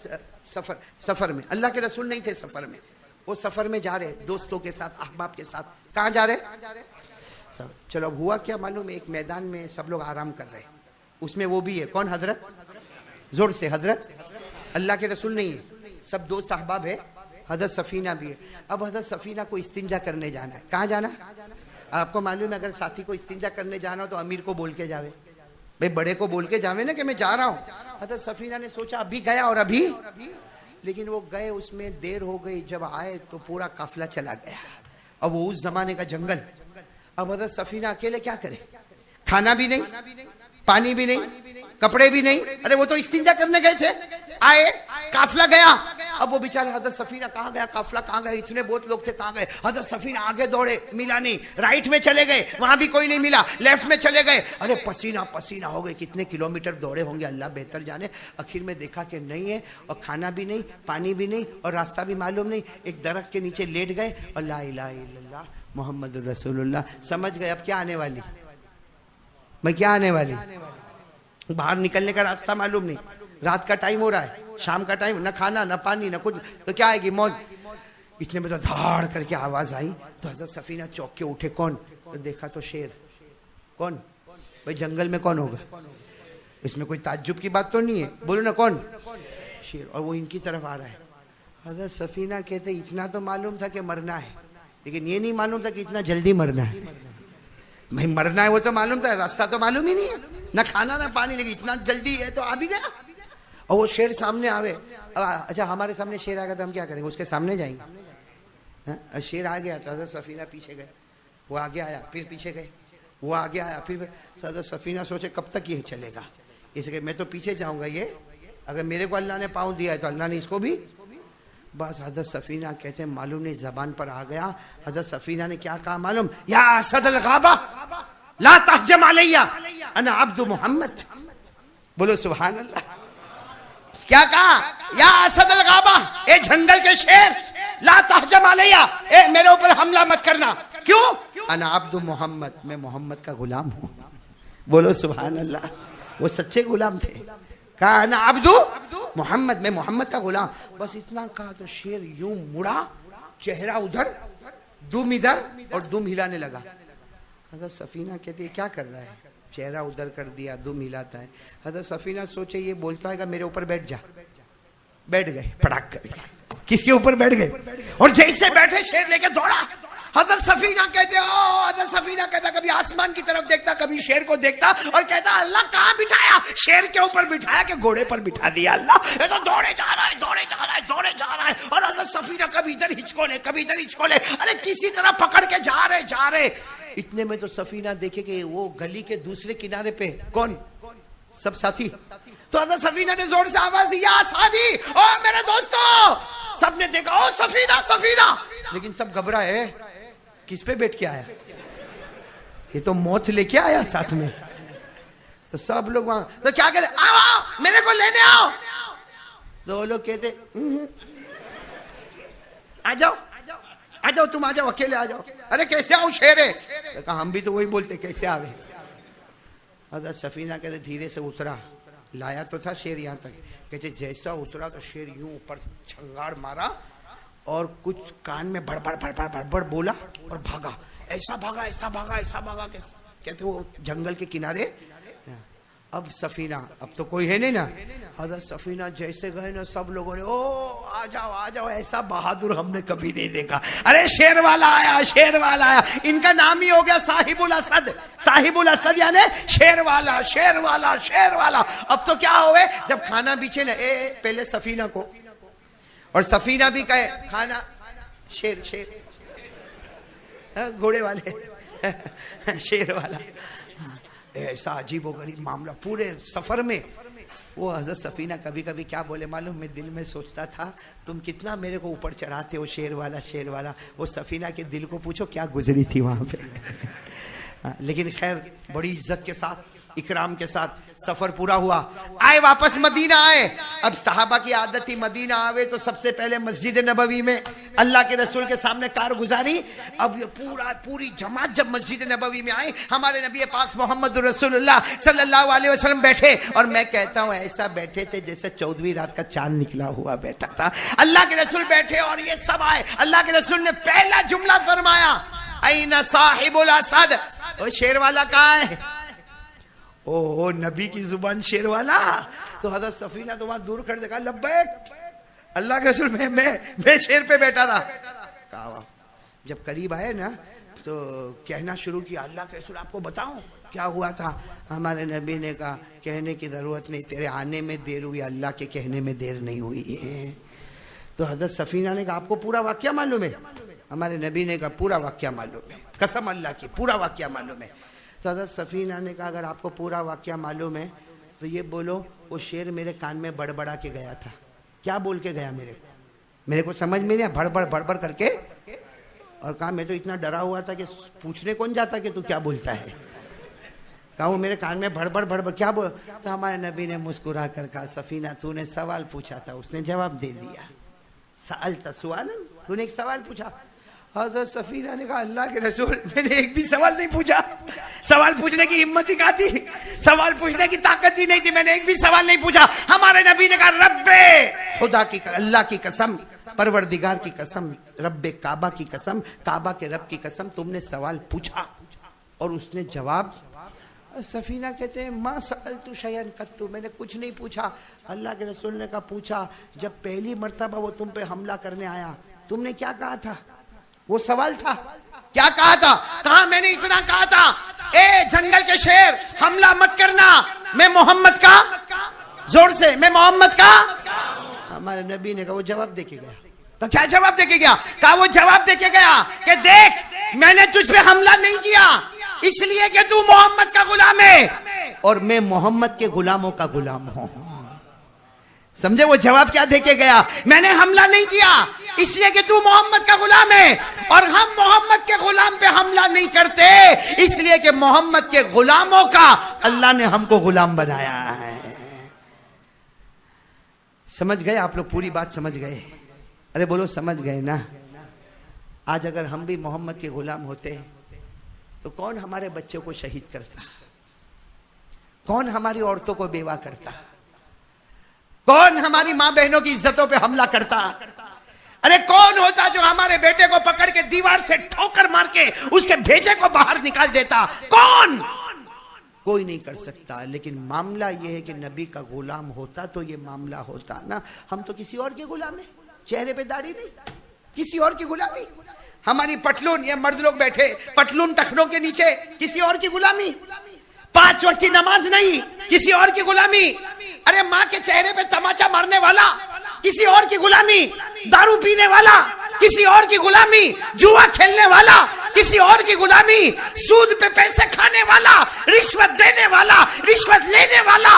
सफर में, अल्लाह के रसूल नहीं थे सफर में, वो सफर में जा रहे दोस्तों के साथ, अहबाब के साथ। कहाँ जा रहे? चलो, अब हुआ क्या मालूम है? एक मैदान में सब लोग आराम कर रहे, उसमें वो भी है। कौन? हजरत, जोर से, हजरत अल्लाह के रसूल नहीं है, सब दोस्त अहबाब है, हजरत सफीना भी है। अब हजरत सफीना को इस्तिंजा करने जाना है। कहाँ जाना? आपको मालूम है, अगर साथी को इस्तिंजा करने जाना हो तो अमीर को बोल के जावे, भाई बड़े को बोल के जावे ना कि मैं जा रहा हूँ। हजरत सफीना ने सोचा अभी गया और अभी, लेकिन वो गए, उसमें देर हो गई। जब आए तो पूरा काफिला चला गया। अब वो उस जमाने का जंगल। अब हजरत सफीना अकेले क्या करे? खाना भी नहीं, पानी भी नहीं, कपड़े भी नहीं। अरे वो तो इस्तिंजा करने गए थे, आए, काफिला गया। अब वो बेचारे हजरत सफीना कहाँ गया, काफिला कहाँ गया, इतने बहुत लोग थे कहाँ गए। हजरत सफीना आगे दौड़े, मिला नहीं। राइट में चले गए, वहां भी कोई नहीं मिला। लेफ्ट में चले गए, अरे पसीना पसीना हो गए, कितने किलोमीटर दौड़े होंगे अल्लाह बेहतर जाने। आखिर में देखा कि नहीं है, और खाना भी नहीं, पानी भी नहीं, और रास्ता भी मालूम नहीं। एक दरख्त के नीचे लेट गए और ला इलाहा इल्लल्लाह मोहम्मद रसूलुल्लाह। समझ गए अब क्या आने वाली, मैं क्या आने वाली। बाहर निकलने का रास्ता मालूम नहीं, रात का टाइम हो रहा है, शाम का टाइम, न खाना न पानी न कुछ, तो क्या आएगी मौत। इतने में तो धाड़ करके आवाज आई, तो हजरत सफीना चौंक के उठे। कौन? तो देखा तो शेर। कौन भाई, जंगल में कौन होगा, इसमें कोई ताज्जुब की बात तो नहीं है, बोलो ना कौन, शेर। और वो इनकी तरफ आ रहा है। हजरत सफीना कहते इतना तो मालूम था कि मरना है, लेकिन ये नहीं मालूम था कि इतना जल्दी मरना है। भाई मरना है वो तो मालूम था, रास्ता तो मालूम ही नहीं है, ना खाना ना पानी, लेकिन इतना जल्दी है तो आ भी गया। और वो शेर सामने आवे, अच्छा हमारे सामने शेर आ गया तो हम क्या करेंगे, उसके सामने जाएंगे। शेर आ गया तो हजरत सफीना पीछे गए, वो आगे आया, फिर पीछे गए, वो आगे आया, फिर हजरत सफीना सोचे कब तक ये चलेगा, इसलिए मैं तो पीछे जाऊंगा, ये अगर मेरे को अल्लाह ने पाँव दिया है तो अल्लाह ने इसको भी। बस हजरत सफीना कहते हैं मालूम नहीं जबान पर आ गया। हजरत सफीना ने क्या कहा मालूम, या असदल गाबा ला तहजम अलैया अना अब्दु मोहम्मद। बोलो सुभान अल्लाह। क्या कहा, या असदल गाबा, ए जंगल के शेर, ला तहजम अलैया, ए मेरे ऊपर हमला मत करना। क्यों? अना अब्दु मोहम्मद, मैं मोहम्मद का गुलाम हूं। बोलो सुभान अल्लाह। वो सच्चे गुलाम थे। कहा ना अब्दु मोहम्मद, मैं मोहम्मद का गुलाम। बस इतना कहा तो शेर यूं मुड़ा, चेहरा उधर, दुम इधर, और दुम हिलाने लगा। हजरत सफीना कहती है क्या कर रहा है, चेहरा उधर कर दिया, दुम हिलाता है। हजरत सफीना सोचे ये बोलता है मेरे ऊपर बैठ जा। बैठ गए पटाक कर, किसके ऊपर बैठ गए, और जैसे बैठे शेर लेके दौड़ा। हजरत सफीना कहते हो, हजरत सफीना कहता कभी आसमान की तरफ देखता, कभी शेर को देखता, और कहता अल्लाह कहाँ बिठाया, शेर के ऊपर बिठाया कि घोड़े पर बिठा दिया अल्लाह। ये तो दौड़े जा रहा है, दौड़े जा रहा है, दौड़े जा रहा है। और हजरत सफीना कभी इधर हिचकोले, कभी इधर हिचकोले, अरे किसी तरह पकड़ के जा रहे। इतने में तो सफीना देखे कि वो गली के दूसरे किनारे पे कौन, सब साथी। तो हजरत सफीना ने जोर से आवाज दी, या साथी, ओ मेरे दोस्तों। सबने देखा, ओ सफीना सफीना, लेकिन सब घबराए, किस पे बैठ के आया, ये तो मौत लेके आया साथ में। तो सब लोग वहां, तो क्या कहते, आओ मेरे को लेने आओ। दो लोग कहते आ जाओ आ जाओ, तुम आ जाओ, अकेले आ जाओ। अरे कैसे आऊं, शेर है। तो कहा हम भी तो वही बोलते, कैसे आवे। हजरत सफीना कहते धीरे से उतरा, लाया तो था शेर यहाँ तक। कहते जैसा उतरा तो शेर यूं ऊपर छंगाड़ मारा और कुछ कान में बड़बड़ बड़बड़ बड़बड़ बोला और भागा। ऐसा भागा, ऐसा भागा, ऐसा भागा, कहते वो जंगल के किनारे। अब सफीना, अब तो कोई है नहीं ना। हजरत सफीना जैसे गए ना, सब लोगों ने ओ आ जाओ, ऐसा बहादुर हमने कभी नहीं देखा। अरे शेर वाला आया, शेर वाला आया। इनका नाम ही हो गया साहिबुल असद। साहिबुल असद यानी शेर वाला, शेर वाला, शेर वाला। अब तो क्या हुए, जब खाना बीचे ना, पहले सफीना को, और सफीना भी कहे खाना, शेर शेर, घोड़े वाले शेर वाला। ऐसा अजीब व गरीब मामला पूरे सफर में। वो हजरत सफीना कभी कभी क्या बोले मालूम, मैं दिल में सोचता था तुम कितना मेरे को ऊपर चढ़ाते हो, शेर वाला शेर वाला। वो सफीना के दिल को पूछो क्या गुजरी थी वहां पे। लेकिन खैर बड़ी इज्जत के साथ, इकराम के साथ सफर पूरा हुआ। आए वापस मदीना आए। अब सहाबा की आदत थी मदीना आवे तो सबसे पहले मस्जिद नबवी में अल्लाह के रसूल के सामने कार गुजारी। अब ये पूरी जमात जब मस्जिद नबवी में आई, हमारे नबी पाक मोहम्मद रसूलुल्लाह सल्लल्लाहु अलैहि वसल्लम बैठे, और मैं कहता हूँ ऐसा बैठे थे जैसे 14वीं रात का चांद निकला हुआ बैठा था। अल्लाह के रसूल बैठे और ये सब आए। अल्लाह के रसूल ने पहला जुमला फरमाया, ऐना साहिबुल असद, वो शेर वाला कहाँ है। ओ नबी की जुबान शेर वाला। तो हजरत सफीना तो वहां दूर खड़े देखा, लब्बैक अल्लाह के रसूल, मैं शेर पे बैठा था। कहा जब करीब आए ना तो कहना शुरू किया, अल्लाह के रसूल आपको बताऊं क्या हुआ था। हमारे नबी ने कहा कहने की जरूरत नहीं, तेरे आने में देर हुई, अल्लाह के कहने में देर नहीं हुई है। तो हजरत सफीना ने कहा आपको पूरा वाक्या मालूम है। हमारे नबी ने कहा पूरा वाक्या मालूम है, कसम अल्लाह की पूरा वाक्या मालूम है। तो हजरत सफीना ने कहा अगर आपको पूरा वाक्या मालूम है तो ये बोलो वो शेर मेरे कान में बड़बड़ा के गया था। क्या बोल के गया मेरे को समझ में नहीं, भड़बड़ करके, और कहा मैं तो इतना डरा हुआ था कि पूछने कौन जाता कि तू क्या बोलता है। कहा वो मेरे कान में भड़बड़ क्या बोल। तो हमारे नबी ने मुस्कुरा कर कहा, सफीना तूने सवाल पूछा था, उसने जवाब दे दिया। सअलता सुआलन, तूने एक सवाल पूछा। हज़रत सफीना ने कहा, अल्लाह के रसूल मैंने एक भी सवाल नहीं पूछा, सवाल पूछने की हिम्मत ही कहा थी, सवाल पूछने की ताकत ही नहीं थी, मैंने एक भी सवाल नहीं पूछा। हमारे नबी ने कहा, रब्बे खुदा की, अल्लाह की कसम, परवरदिगार की कसम, रब्बे काबा की कसम, काबा के रब की कसम, तुमने सवाल पूछा और उसने जवाब। सफीना कहते हैं, माँ सअलतु शयअन कत्तु, मैंने कुछ नहीं पूछा। अल्लाह के रसूल ने कहा, पूछा जब पहली मर्तबा वो तुम पे हमला करने आया तुमने क्या कहा था? वो सवाल था, क्या कहा था? कहा मैंने इतना कहा था, ए जंगल के शेर हमला मत करना, मैं मोहम्मद का, जोर से, मैं मोहम्मद का। हमारे नबी ने कहा, वो जवाब देके गया। तो क्या जवाब देके गया? कहा वो जवाब देके गया कि देख मैंने तुझ पे हमला नहीं किया इसलिए कि तू मोहम्मद का गुलाम है और मैं मोहम्मद के गुलामों का गुलाम हूं। समझे वो जवाब क्या देके गया? मैंने हमला नहीं किया इसलिए कि तू मोहम्मद का गुलाम है और हम मोहम्मद के गुलाम पे हमला नहीं करते इसलिए कि मोहम्मद के गुलामों का अल्लाह ने हमको गुलाम बनाया है। समझ गए आप लोग? पूरी बात समझ गए? अरे बोलो समझ गए ना? आज अगर हम भी मोहम्मद के गुलाम होते तो कौन हमारे बच्चों को शहीद करता? कौन हमारी औरतों को बेवा करता? कौन हमारी मां बहनों की इज्जतों पे हमला करता? अरे कौन होता जो हमारे बेटे को पकड़ के दीवार से ठोकर मार के उसके भेजे को बाहर निकाल देता? कौन? कोई नहीं कर सकता। लेकिन मामला यह है कि नबी का गुलाम होता तो ये मामला होता ना। हम तो किसी और के गुलाम है, चेहरे पे दाढ़ी नहीं, किसी और की गुलामी। हमारी पटलून, ये मर्द लोग बैठे पटलून टखनों के नीचे, किसी और की गुलामी। 5 वक्त की नमाज नहीं, किसी और की गुलामी। अरे माँ के चेहरे पे तमाचा मारने वाला, किसी और की गुलामी। दारू पीने वाला, किसी और की गुलामी। जुआ खेलने वाला, किसी और की गुलामी। सूद पे पैसे खाने वाला, रिश्वत देने वाला, रिश्वत लेने वाला।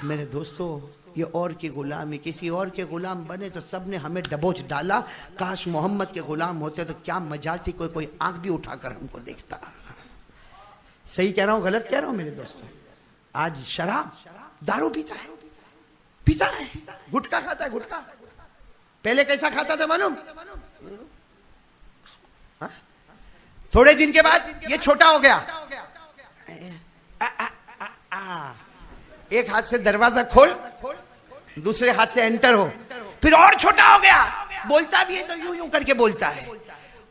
मेरे दोस्तों, ये और की गुलामी, किसी और के गुलाम बने तो सबने हमें दबोच डाला। काश मोहम्मद के गुलाम होते तो क्या मजा थी, कोई आंख भी उठाकर हमको देखता। सही कह रहा हूं गलत कह रहा हूं मेरे दोस्तों? आज शराब, दारू पीता है, गुटखा खाता है, गुटखा। पहले कैसा खाता था मालूम? थोड़े दिन के बाद ये छोटा हो गया। एक हाथ से दरवाजा खोल, दूसरे हाथ से एंटर हो, फिर और छोटा हो गया। बोलता भी है तो यूं यूं करके बोलता है।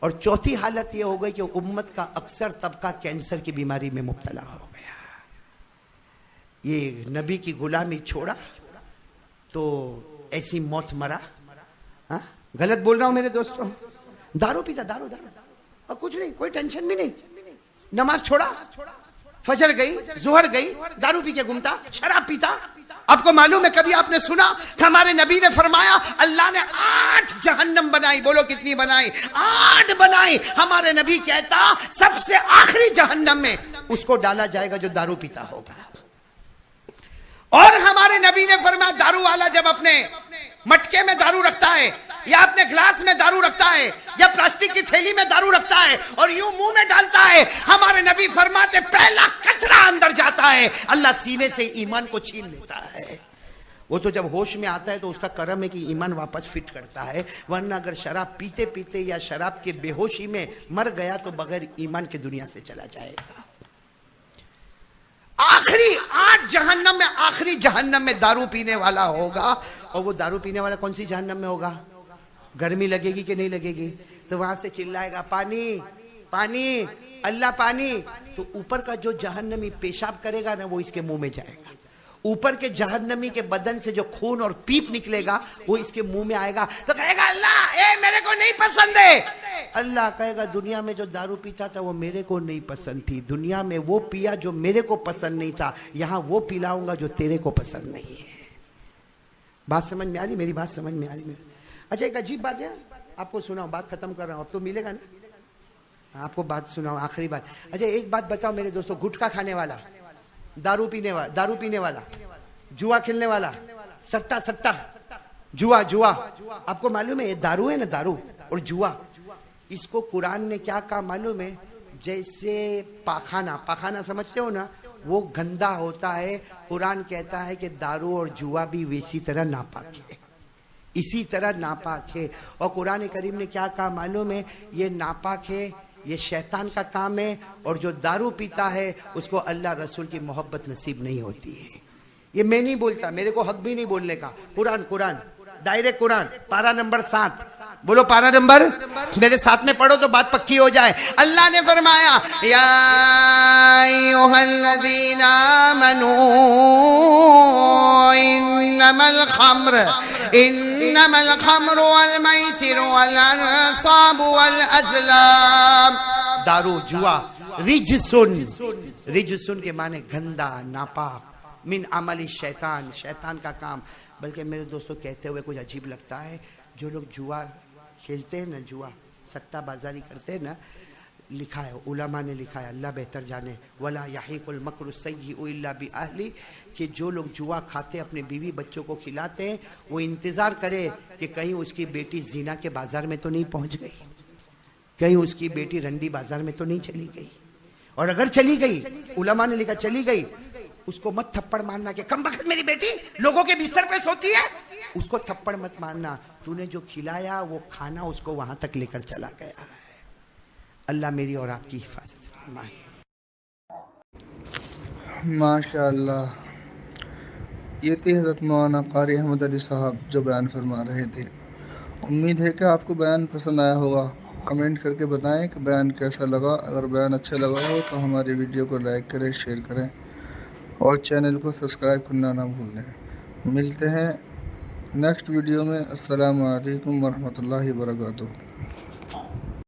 और चौथी हालत ये हो गई कि उम्मत का अक्सर तबका कैंसर की बीमारी में मुब्तला हो गया। ये नबी की गुलामी छोड़ा तो ऐसी मौत मरा। गलत बोल रहा हूं मेरे दोस्तों? दारू पीता, दारू और कुछ नहीं, कोई टेंशन भी नहीं। नमाज छोड़ा, फजर गई, जोहर गई, दारू पी के घूमता, शराब पीता। आपको मालूम है, कभी आपने सुना हमारे नबी ने फरमाया अल्लाह ने 8 जहन्नम बनाई? बोलो कितनी बनाई? 8 बनाई। हमारे नबी कहता सबसे आखिरी जहन्नम में उसको डाला जाएगा जो दारू पीता होगा। और हमारे नबी ने फरमाया दारू वाला जब अपने मटके में दारू रखता है या अपने ग्लास में दारू रखता है या प्लास्टिक की थैली में दारू रखता है और यूं मुंह में डालता है, हमारे नबी फरमाते पहला कचरा अंदर जाता है, अल्लाह सीने से ईमान को छीन लेता है। वो तो जब होश में आता है तो उसका करम है कि ईमान वापस फिट करता है, वरना अगर शराब पीते पीते या शराब के बेहोशी में मर गया तो बगैर ईमान की दुनिया से चला जाएगा। आखिरी 8 जहन्नम में आखिरी जहन्नम में दारू पीने वाला होगा। और वो दारू पीने वाला कौन सी जहन्नम में होगा? गर्मी लगेगी कि नहीं लगेगी? तो वहां से चिल्लाएगा पानी पानी, अल्लाह पानी। तो ऊपर का जो जहन्नमी पेशाब करेगा ना वो इसके मुंह में जाएगा। ऊपर के जहन्नमी के बदन से जो खून और पीप निकलेगा वो इसके मुंह में आएगा। तो कहेगा अल्लाह ए मेरे को नहीं पसंद है। अल्लाह कहेगा दुनिया में जो दारू पीता था वो मेरे को नहीं पसंद थी, दुनिया में वो पिया जो मेरे को पसंद नहीं था, यहां वो पिलाऊंगा जो तेरे को पसंद नहीं है। बात समझ में आ रही? मेरी बात समझ में आ रही? अच्छा एक अजीब बात है, आपको सुनाओ, बात खत्म कर रहा हूं, अब तो मिलेगा ना? आपको बात सुनाओ, आखिरी बात। अच्छा एक बात बताओ मेरे दोस्तों, गुटखा खाने वाला दारू पीने वाला, जुआ खेलने वाला, सट्टा सट्टा, जुआ जुआ। आपको मालूम है ये दारू है ना, दारू और जुआ, इसको कुरान ने क्या कहा मालूम है? जैसे पाखाना समझते हो ना, वो गंदा होता है। कुरान कहता है कि दारू और जुआ भी वैसी तरह नापाक है, इसी तरह नापाक है। और कुरान करीम ने क्या कहा मालूम है? ये नापाक है, ये शैतान का काम है, और जो दारू पीता है उसको अल्लाह रसूल की मोहब्बत नसीब नहीं होती है। ये मैं नहीं बोलता, मेरे को हक भी नहीं बोलने का। कुरान डायरेक्ट कुरान, पारा नंबर 7, बोलो पारा नंबर, मेरे साथ में पढ़ो तो बात पक्की हो जाए। अल्लाह ने फरमाया, या अय्युहल्लज़ीना आमनू इन्नमल खम्रु वल मैसिरु वल अंसाबु वल अज़लाम, दारू जुआ, रिजसुन के माने गंदा नापाक, मिन अमली शैतान, शैतान का काम। बल्कि मेरे दोस्तों कहते हुए कुछ अजीब लगता है, जो लोग जुआ खेलते हैं ना, जुआ सट्टा बाजारी करते हैं ना, लिखा है, उलमा ने लिखा है, अल्लाह बेहतर जाने, वला यहीकुल मकरु सय्यिउ इल्ला बि अहली, कि जो लोग जुआ खाते अपने बीवी बच्चों को खिलाते हैं, वो इंतजार करे कि कहीं उसकी बेटी जीना के बाजार में तो नहीं पहुंच गई, कहीं उसकी बेटी रंडी बाजार में तो नहीं चली गई। और अगर चली गई, उलमा ने लिखा चली गई, उसको मत थप्पड़ मारना कि कम वक्त मेरी बेटी लोगों के बिस्तर पे सोती है, उसको थप्पड़ मत मारना, तूने जो खिलाया वो खाना उसको वहां तक लेकर चला गया है। अल्लाह मेरी और आपकी हिफाजत फरमाए। माशाअल्लाह, ये थे हज़रत मौलाना कारी अहमद अली साहब जो बयान फरमा रहे थे। उम्मीद है कि आपको बयान पसंद आया होगा। कमेंट करके बताएं कि बयान कैसा लगा। अगर बयान अच्छा लगा हो तो हमारी वीडियो को लाइक करें, शेयर करें और चैनल को सब्सक्राइब करना ना भूलें। मिलते हैं नेक्स्ट वीडियो में। अस्सलामु अलैकुम वरहमतुल्लाहि वबरकातुहू।